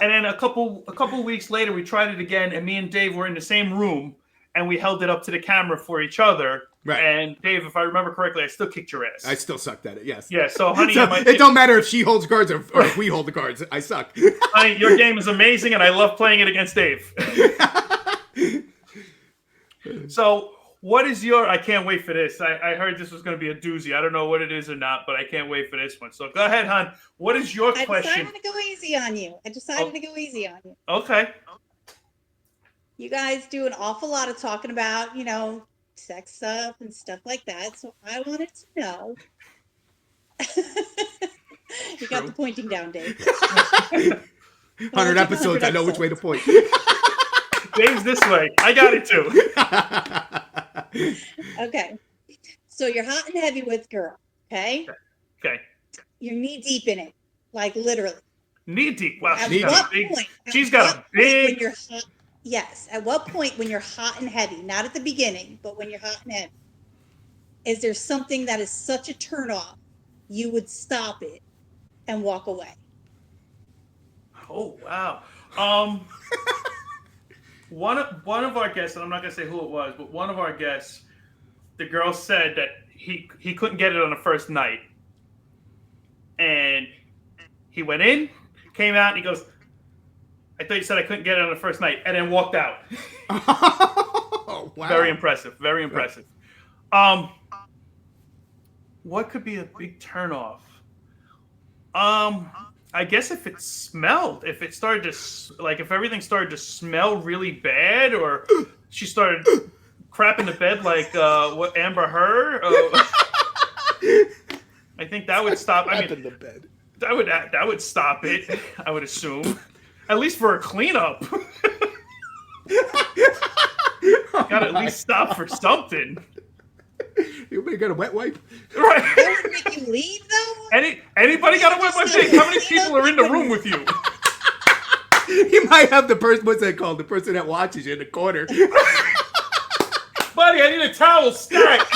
and then a couple weeks later, we tried it again, and me and Dave were in the same room, and we held it up to the camera for each other. Right. And Dave, if I remember correctly, I still kicked your ass. I still sucked at it. Yes. Yeah. So, honey, it don't matter if she holds cards or if we hold the cards. I suck. Honey, your game is amazing, and I love playing it against Dave. So, what is your? I can't wait for this. I heard this was going to be a doozy. I don't know what it is or not, but I can't wait for this one. So, go ahead, hon. What is your question? I decided to go easy on you. Okay. You guys do an awful lot of talking about, sex stuff and stuff like that. So I wanted to know. You got the pointing down, Dave. 100 episodes. I know which way to point. Dave's this way. I got it too. Okay. So you're hot and heavy with girl. Okay. Okay. You're knee deep in it, like literally. Knee deep. Wow. She's got a big. Yes. At what point when you're hot and heavy, not at the beginning, but when you're hot and heavy, is there something that is such a turnoff you would stop it and walk away? Oh, wow. One of our guests, and I'm not going to say who it was, but one of our guests, the girl said that he couldn't get it on the first night. And he went in, came out, and he goes, I thought you said I couldn't get it on the first night, and then walked out. Oh, wow. Very impressive. Very impressive. What could be a big turnoff? I guess if it smelled, if everything started to smell really bad, or she started crapping the bed like what Amber Heard. I think that would stop. I mean, the bed. That would stop it. I would assume, at least for a cleanup. Got to at least stop for something. You got a wet wipe? Right. That would make you leave, though? Anybody got a wet wipe? How many people are in the room with you? You might have the person, what's that called? The person that watches you in the corner. Buddy, I need a towel stack.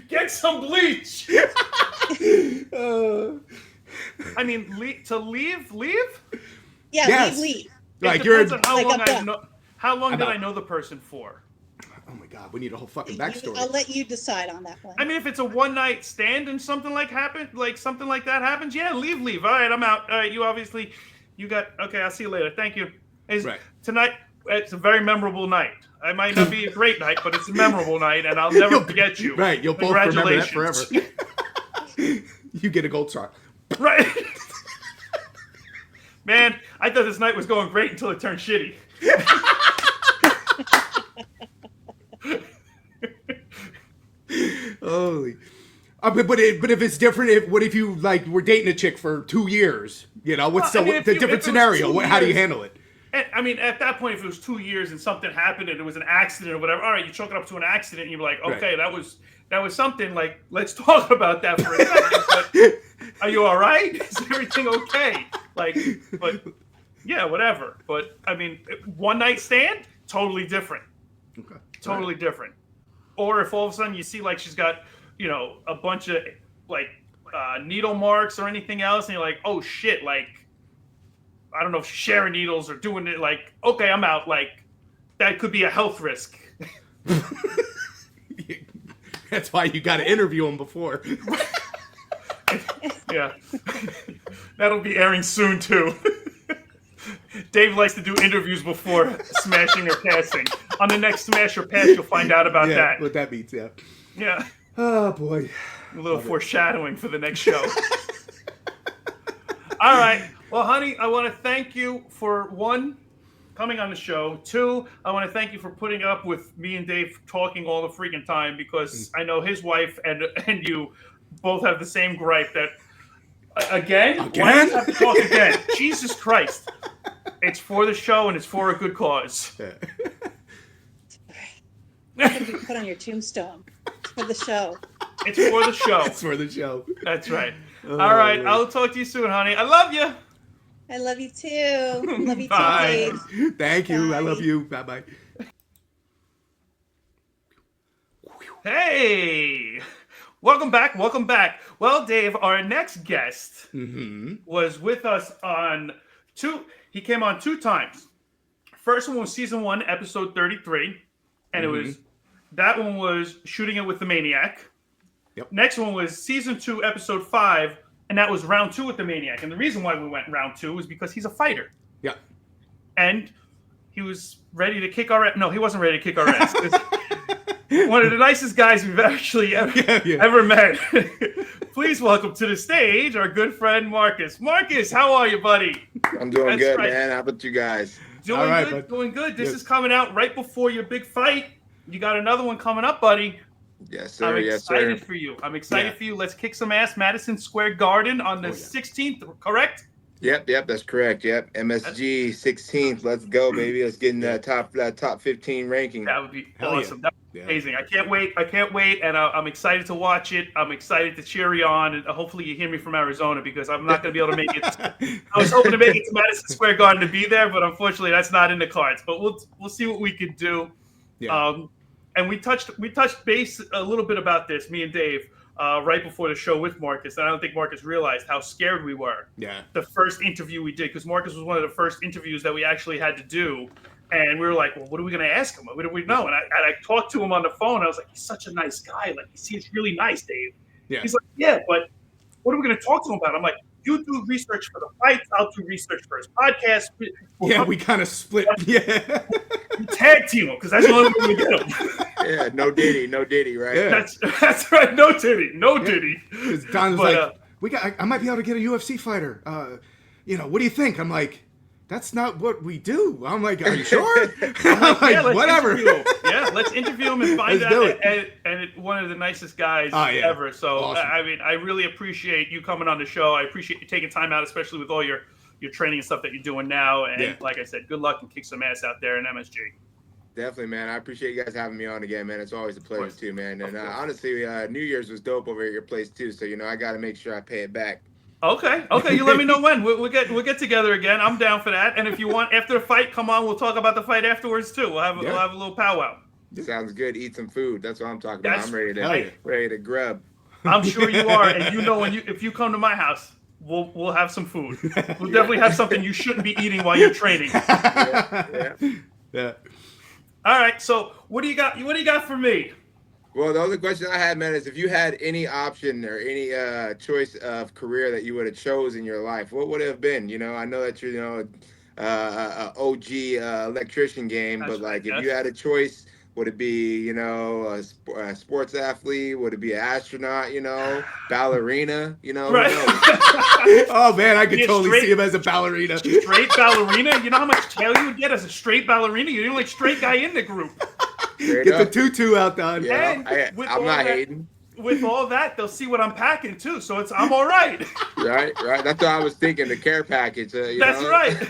Get some bleach. I mean, to leave? Yeah, yes. leave. Like it depends on How long did I know the person for? Oh my God, we need a whole fucking backstory. I'll let you decide on that one. I mean, if it's a one-night stand and something like that happens, yeah, leave. All right, I'm out. All right, okay, I'll see you later. Thank you. Tonight, it's a very memorable night. It might not be a great night, but it's a memorable night, and I'll never forget you. Right, you'll both remember that forever. You get a gold star. Right. Man, I thought this night was going great until it turned shitty. Holy. But if it's different, what if you were dating a chick for 2 years? What's the different scenario? How do you handle it? I mean, at that point, if it was 2 years and something happened and it was an accident or whatever, all right, you chalk it up to an accident and you're like, okay, that was something. Like, let's talk about that for a second. But are you all right? Is everything okay? But yeah, whatever. But I mean, one night stand, totally different. Okay. Totally different. Or if all of a sudden you see she's got, a bunch of needle marks or anything else, and you're like, oh shit, I don't know if she's sharing needles or doing it. Okay, I'm out. That could be a health risk. That's why you got to interview him before. Yeah. That'll be airing soon, too. Dave likes to do interviews before smashing or passing. On the next Smash or Pass, you'll find out about that. What that means, yeah. Yeah. Oh, boy. A little foreshadowing for the next show. All right. Well, honey, I want to thank you for, 1, coming on the show. 2, I want to thank you for putting up with me and Dave talking all the freaking time, because I know his wife and you both have the same gripe that, again? Why do you have to talk again? Jesus Christ. It's for the show and it's for a good cause. It's going to be put on your tombstone. It's for the show. It's for the show. It's for the show. That's right. All right. I'll talk to you soon, honey. I love you. I love you too. Love you too, Bye. Dave. Thank you. Bye. I love you. Bye-bye. Hey. Welcome back. Well, Dave, our next guest was with us on he came on 2 times. First one was season 1, episode 33. And that one was Shooting It with the Maniac. Yep. Next one was season 2, episode 5. And that was round 2 with the Maniac. And the reason why we went round 2 was because he's a fighter. Yeah. And he was ready to kick our ass. No, he wasn't ready to kick our ass. One of the nicest guys we've actually ever met. Please welcome to the stage our good friend Marcus. Marcus, how are you, buddy? I'm doing good, man. How about you guys? Doing good. This is coming out right before your big fight. You got another one coming up, buddy. Yes, sir. I'm excited for you. For you. Let's kick some ass. Madison Square Garden on the 16th, correct? Yep, that's correct. Yep, MSG 16th. Let's go, baby. Let's get in that top 15 ranking. That would be awesome. That would be amazing. I can't wait, and I'm excited to watch it. I'm excited to cheer you on, and hopefully you hear me from Arizona, because I'm not going to be able to make it. I was hoping to make it to Madison Square Garden to be there, but unfortunately that's not in the cards. But we'll see what we can do. Yeah. And we touched base a little bit about this, me and Dave, right before the show with Marcus. And I don't think Marcus realized how scared we were. Yeah. The first interview we did, because Marcus was one of the first interviews that we actually had to do. And we were like, well, what are we going to ask him? What do we know? And I talked to him on the phone. I was like, he's such a nice guy. He seems really nice, Dave. Yeah. He's like, yeah, but what are we going to talk to him about? I'm like, you do research for the fights. I'll do research for his podcast. We kind of split. Yeah. We tag team him, because that's the only way we get him. Yeah, no Diddy, right? Yeah. That's right, no Diddy. Don's I might be able to get a UFC fighter. What do you think? I'm like, that's not what we do. I'm like, are you sure? I'm like, whatever. Yeah, let's interview him and find out. And one of the nicest guys ever. So, awesome. I mean, I really appreciate you coming on the show. I appreciate you taking time out, especially with all your training and stuff that you're doing now. And like I said, good luck and kick some ass out there in MSG. Definitely, man. I appreciate you guys having me on again, man. It's always a pleasure too, man. And honestly, New Year's was dope over at your place too. So I got to make sure I pay it back. Okay. You let me know when. We'll get together again. I'm down for that. And if you want, after the fight, come on. We'll talk about the fight afterwards too. We'll have a little powwow. Sounds good. Eat some food. That's what I'm talking about. I'm ready to grub. I'm sure you are. And if you come to my house, we'll have some food. We'll definitely have something you shouldn't be eating while you're training. Yeah. Yeah. All right. So what do you got? What do you got for me? Well, the only question I had, man, is if you had any option or any choice of career that you would have chose in your life, what would it have been? You know, I know that you're, OG electrician game, That's but like right, if you had a choice, would it be, a sports athlete? Would it be an astronaut? Ballerina? Right. Who knows? Oh man, I could Be a totally straight- see him as a ballerina. Straight ballerina. You know how much tail you would get as a straight ballerina? You're the only straight guy in the group. Straight Get the up. tutu out, Don. Yeah, And with I'm all not that- hating. With all that, they'll see what I'm packing too, so I'm all right. Right. That's what I was thinking. The care package. That's right.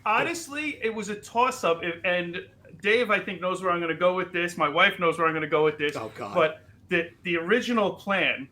Honestly, it was a toss-up, and Dave, I think, knows where I'm going to go with this. My wife knows where I'm going to go with this. Oh God! But the original plan,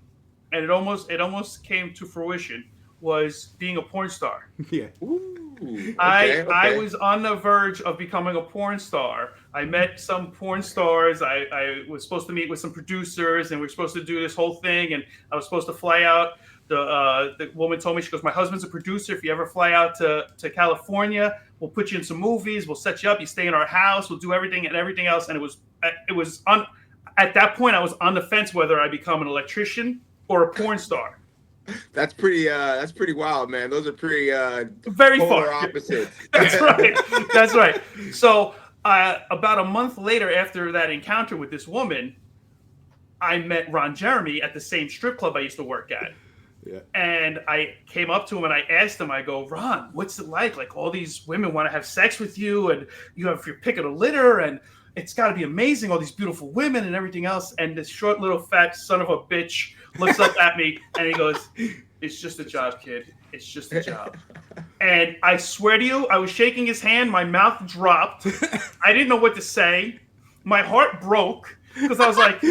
and it almost came to fruition, was being a porn star. Yeah. Ooh, I was on the verge of becoming a porn star. I met some porn stars. I was supposed to meet with some producers, and we were supposed to do this whole thing. And I was supposed to fly out. The woman told me, she goes, "My husband's a producer. If you ever fly out to California, we'll put you in some movies. We'll set you up. You stay in our house. We'll do everything else." And it was at that point, I was on the fence whether I become an electrician or a porn star. That's pretty wild, man. Those are pretty Very polar far opposites. That's right. That's right. So about a month later, after that encounter with this woman, I met Ron Jeremy at the same strip club I used to work at. Yeah. And I came up to him and I asked him, I go, "Ron, what's it like? Like, all these women want to have sex with you, and you have your pick of the litter, and it's got to be amazing, all these beautiful women and everything else." And this short little fat son of a bitch looks up at me and he goes, "It's just a job, kid. It's just a job." And I swear to you, I was shaking his hand. My mouth dropped. I didn't know what to say. My heart broke because I was like,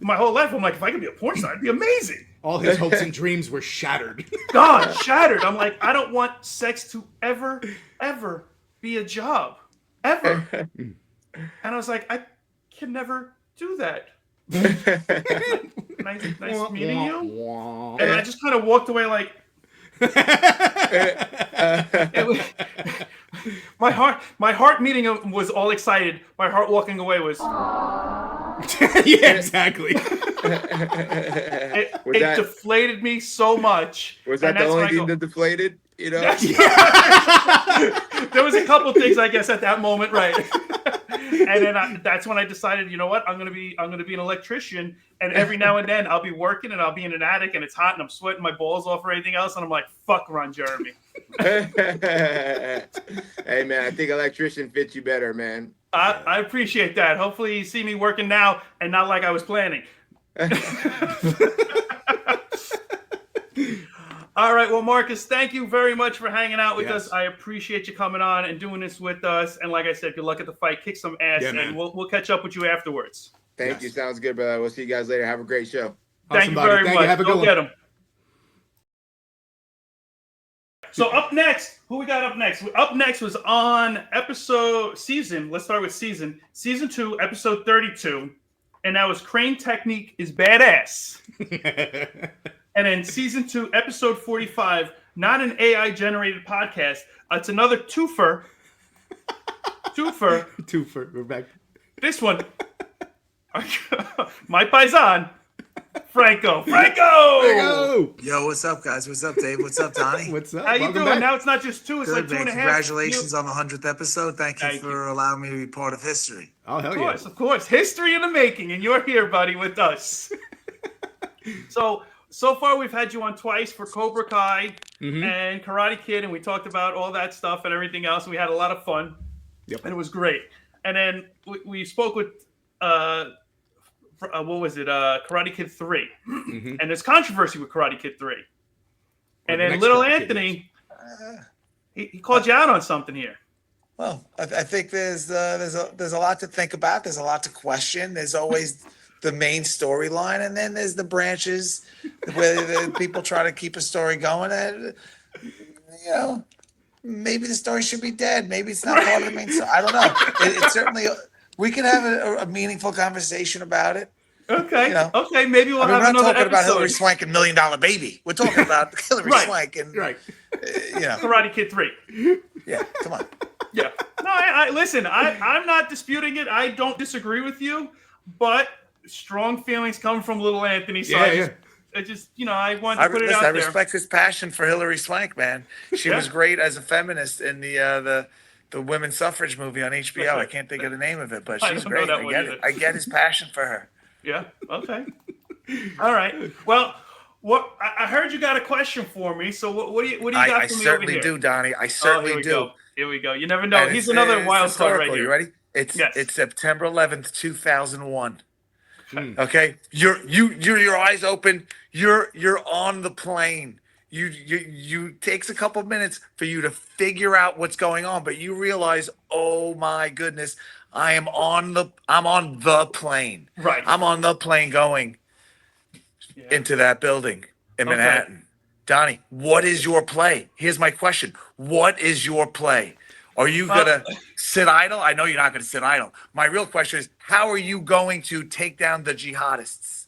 my whole life, I'm like, if I could be a porn star, it'd be amazing. All his hopes and dreams were shattered. God, shattered. I'm like, I don't want sex to ever be a job. Ever. And I was like, I can never do that. nice meeting you. And I just kind of walked away like, my heart meeting him was all excited. My heart walking away was yeah, exactly. It deflated me so much. Was that the only thing that deflated? You know? There was a couple things, I guess, at that moment, right? And then that's when I decided, you know what, I'm gonna be an electrician, and every now and then I'll be working and I'll be in an attic and it's hot and I'm sweating my balls off or anything else, and I'm like, fuck Ron Jeremy. Hey man, I think electrician fits you better, man. I appreciate that. Hopefully you see me working now and not like I was planning. All right. Well, Marcus, thank you very much for hanging out with us. I appreciate you coming on and doing this with us. And like I said, good luck at the fight. Kick some ass, and we'll catch up with you afterwards. Thank you. Sounds good, brother. We'll see you guys later. Have a great show. Thank you very much. Have a good Go one. get him. So up next, who we got up next? Up next was on let's start with season 2, episode 32. And that was Crane Technique is Badass. And then season 2, episode 45, not an AI generated podcast. It's another twofer. Twofer. We're back. This one, my paisan, Franco. Yo, what's up, guys? What's up, Dave? What's up, Donnie? What's up? How you doing? Back. Now it's not just 2; it's Good, like 2.5. Congratulations on the 100th episode. Thank you for allowing me to be part of history. Oh, hell Of course. History in the making, and you're here, buddy, with us. So far, we've had you on twice for Cobra Kai and Karate Kid, and we talked about all that stuff and everything else. And we had a lot of fun, and it was great. And then we spoke with, Karate Kid 3. And there's controversy with Karate Kid 3. And then little Anthony, he called you out on something here. Well, I think there's a lot to think about. There's a lot to question. There's always the main storyline, and then there's the branches where the people try to keep a story going. And maybe the story should be dead. Maybe it's not part of the main story. I don't know. It certainly, we can have a meaningful conversation about it. Okay. Okay. Maybe we'll have we're not another talking about episode. Hillary Swank and $1 Million Baby. We're talking about Hillary Swank and Karate Kid 3. Yeah, come on. Yeah. No, I listen. I'm not disputing it. I don't disagree with you, but strong feelings come from little Anthony. So I just, I wanted to put it out I there. respect his passion for Hillary Swank, man. She was great as a feminist in the women's suffrage movie on HBO. I can't think of the name of it, but she's great. I get it. I get his passion for her. Yeah. Okay. All right. Well, what I heard you got a question for me. So what do you got for me over here? I certainly do, Donnie. I certainly do. Here we go. You never know. And He's another wild card right here. You ready? It's September 11th, 2001. Okay, your eyes open. You're on the plane. You takes a couple minutes for you to figure out what's going on, but you realize, oh my goodness, I'm on the plane. Right. I'm on the plane going into that building in Manhattan. Donnie, what is your play? Here's my question. What is your play? Are you going to sit idle? I know you're not going to sit idle. My real question is, how are you going to take down the jihadists?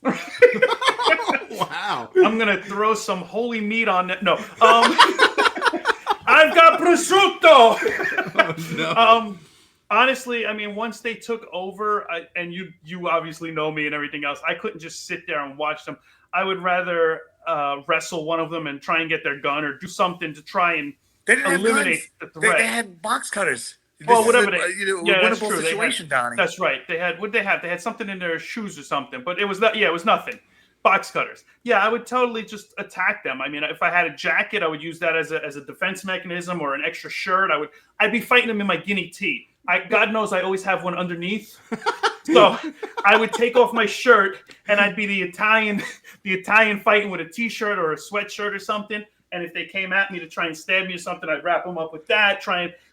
Wow. I'm going to throw some holy meat on it. No. I've got prosciutto. Oh, no. Honestly, I mean, once they took over, and you obviously know me and everything else, I couldn't just sit there and watch them. I would rather wrestle one of them and try and get their gun or do something to try and eliminate the threat. They had box cutters. Well, whatever that's true. Situation, Donnie. That's right. They had They had something in their shoes or something, but it was that. Yeah, it was nothing. Box cutters. Yeah, I would totally just attack them. I mean, if I had a jacket, I would use that as a defense mechanism, or an extra shirt. I'd be fighting them in my guinea tee. God knows I always have one underneath. So I would take off my shirt and I'd be the Italian fighting with a t-shirt or a sweatshirt or something. And if they came at me to try and stab me or something, I'd wrap them up with that.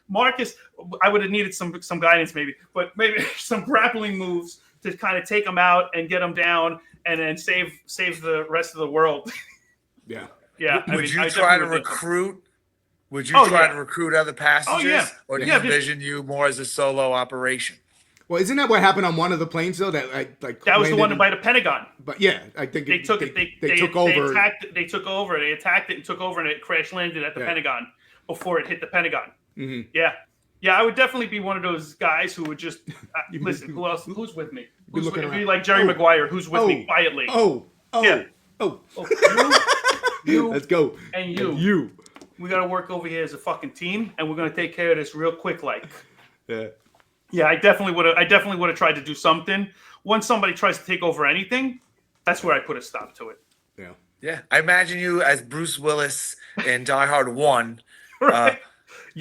Marcus, I would have needed some guidance maybe, but maybe some grappling moves to kind of take them out and get them down and then save the rest of the world. Yeah. Yeah. Would you try to recruit? Would you try to recruit other passengers, or do you envision you more as a solo operation? Well, isn't that what happened on one of the planes though? That was the one by the Pentagon. But yeah, I think they took over. They took over. They attacked it and took over, and it crash landed at the Pentagon before it hit the Pentagon. Mm-hmm. Yeah. I would definitely be one of those guys who would just listen. Who else? Who's with me? Who's with me? Like Jerry Maguire, who's with me quietly? You. Let's go. And you. We got to work over here as a fucking team, and we're going to take care of this real quick. Yeah, I definitely would have tried to do something. Once somebody tries to take over anything, that's where I put a stop to it. Yeah. I imagine you as Bruce Willis in Die Hard 1,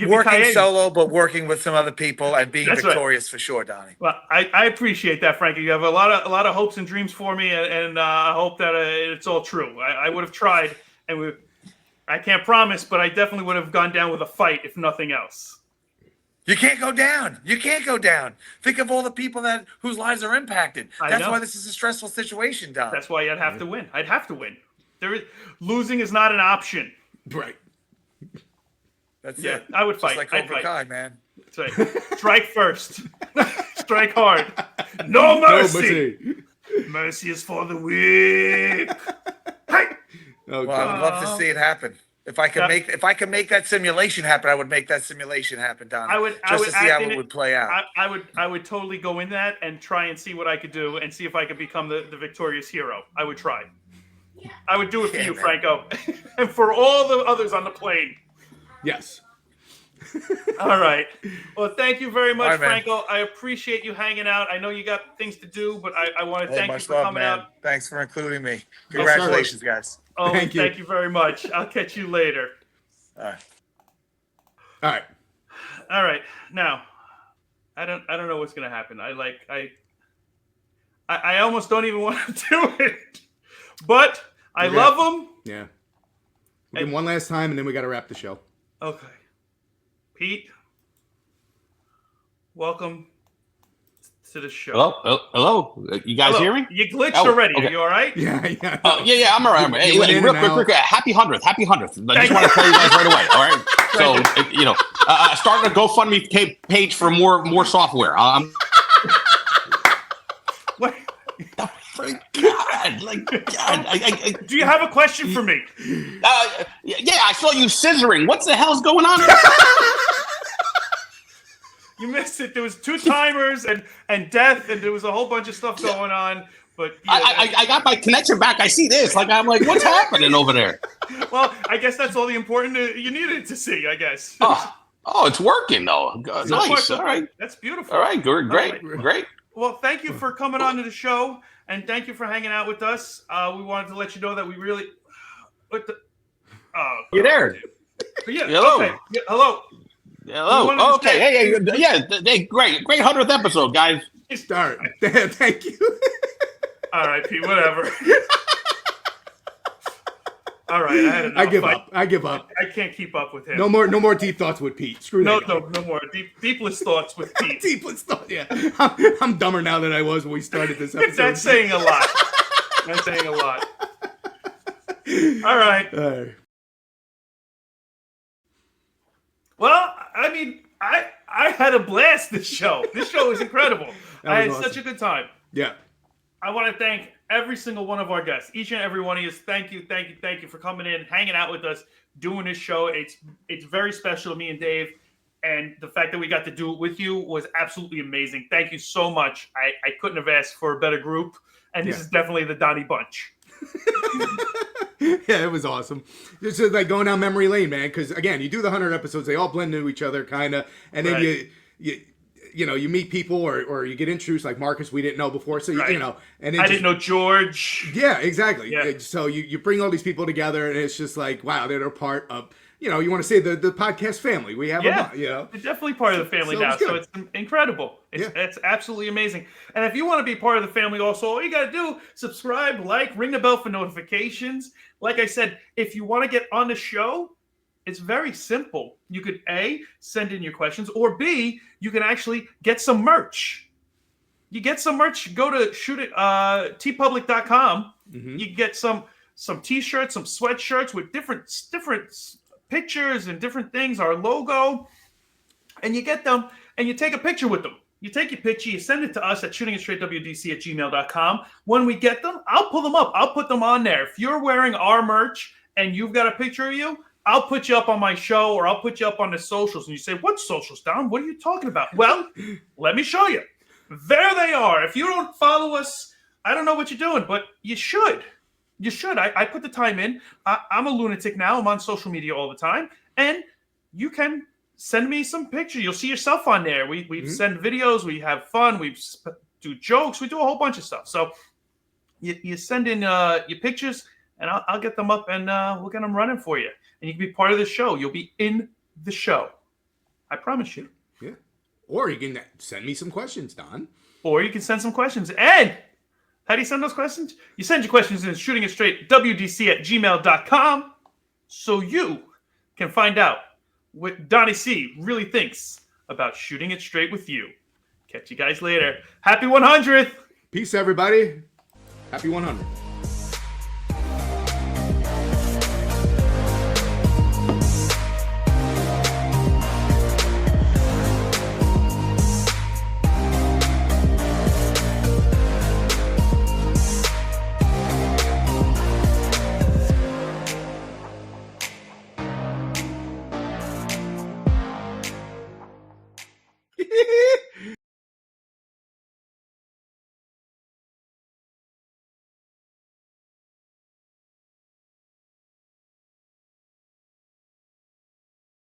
working solo, but working with some other people and being victorious for sure, Donnie. Well, I appreciate that, Frankie. You have a lot of hopes and dreams for me, and I hope that it's all true. I would have tried, and I can't promise, but I definitely would have gone down with a fight, if nothing else. You can't go down. You can't go down. Think of all the people whose lives are impacted. That's why this is a stressful situation, Don. That's why I'd have to win. I'd have to win. Losing is not an option. Right. That's it. I would fight. Just like Cobra Kai, man. That's right. Strike first. Strike hard. No mercy. Mercy is for the weak. Hey. Well, I would love to see it happen. If I could make that simulation happen, I would make that simulation happen, Don. Just to see how it would play out. I would totally go in that and try and see what I could do and see if I could become the victorious hero. I would try. I would do it for you, man. Franco, and for all the others on the plane. Yes. All right. Well, thank you very much, Franco. I appreciate you hanging out. I know you got things to do, but I want to thank you for coming out. Thanks for including me. Congratulations, guys. Oh, thank you very much. I'll catch you later. All right. All right. Now, I don't know what's gonna happen. I almost don't even want to do it, but I love them. Yeah. We'll give them one last time, and then we got to wrap the show. Okay. Pete, welcome to the show. Hello. You guys hear me? You glitched already. Okay. Are you all right? Yeah. Yeah, I'm all right. Hey, real quick, happy 100th. I just want to tell you guys right away. All right. So, starting a GoFundMe page for more software. What? God, do you have a question for me? Yeah, I saw you scissoring. What the hell's going on? You missed it. There was 2 timers and death, and there was a whole bunch of stuff going on. But yeah, I got my connection back. I see this. Like, I'm like, what's happening over there? Well, I guess that's all the important you needed to see, I guess. Oh, it's working though. Nice. All right. That's beautiful. All right. Great. Well, thank you for coming on to the show, and thank you for hanging out with us. We wanted to let you know that we really. You're there. Yeah. Hello. Okay. Yeah, hello. Hello. Okay. Hey, great 100th episode, guys. Start. Thank you. All right, Pete. Whatever. All right, I had enough. I give up. I can't keep up with him. No more deep thoughts with Pete. Screw that. No more deepless thoughts with Pete. Deepless thoughts. Yeah, I'm dumber now than I was when we started this episode. That's saying a lot. That's saying a lot. All right. Well, I mean, I had a blast this show. This show was incredible. I had such a good time. Yeah. I want to thank every single one of our guests, each and every one of you. Thank you for coming in, hanging out with us, doing this show. It's very special to me and Dave, and the fact that we got to do it with you was absolutely amazing. Thank you so much. I couldn't have asked for a better group, and this is definitely the Donnie Bunch. Yeah, it was awesome. It's just like going down memory lane, man. Because again, you do the 100 episodes, they all blend into each other, kind of, and then you meet people or you get introduced, like Marcus, we didn't know before, so you know, and then I didn't know George. Yeah, exactly. Yeah. So you bring all these people together, and it's just like, wow, they're a part of, you want to say the podcast family. We have they're definitely part of the family now, so it's incredible. It's absolutely amazing. And if you want to be part of the family also, all you got to do, subscribe, like, ring the bell for notifications. Like I said, if you want to get on the show, it's very simple. You could A, send in your questions, or B, you can actually get some merch. You get some merch, go to tpublic.com. You get some t-shirts, some sweatshirts with different pictures and different things, our logo, and you get them and you take a picture with them. You take your picture, you send it to us at shootingitstraightwdc@gmail.com. When we get them, I'll pull them up. I'll put them on there. If you're wearing our merch and you've got a picture of you, I'll put you up on my show, or I'll put you up on the socials. And you say, what socials, Don? What are you talking about? Well, let me show you. There they are. If you don't follow us, I don't know what you're doing, but you should. You should. I put the time in. I'm a lunatic now. I'm on social media all the time. And you can send me some pictures. You'll see yourself on there. We send videos. We have fun. We do jokes. We do a whole bunch of stuff. So you send in your pictures, and I'll get them up, and we'll get them running for you. And you can be part of the show. You'll be in the show. I promise you. Yeah. Or you can send me some questions, Don. Or you can send some questions. And how do you send those questions? You send your questions in shootingitstraightwdc@gmail.com so you can find out what Donnie C really thinks about shooting it straight with you. Catch you guys later. Happy 100th. Peace, everybody. Happy 100.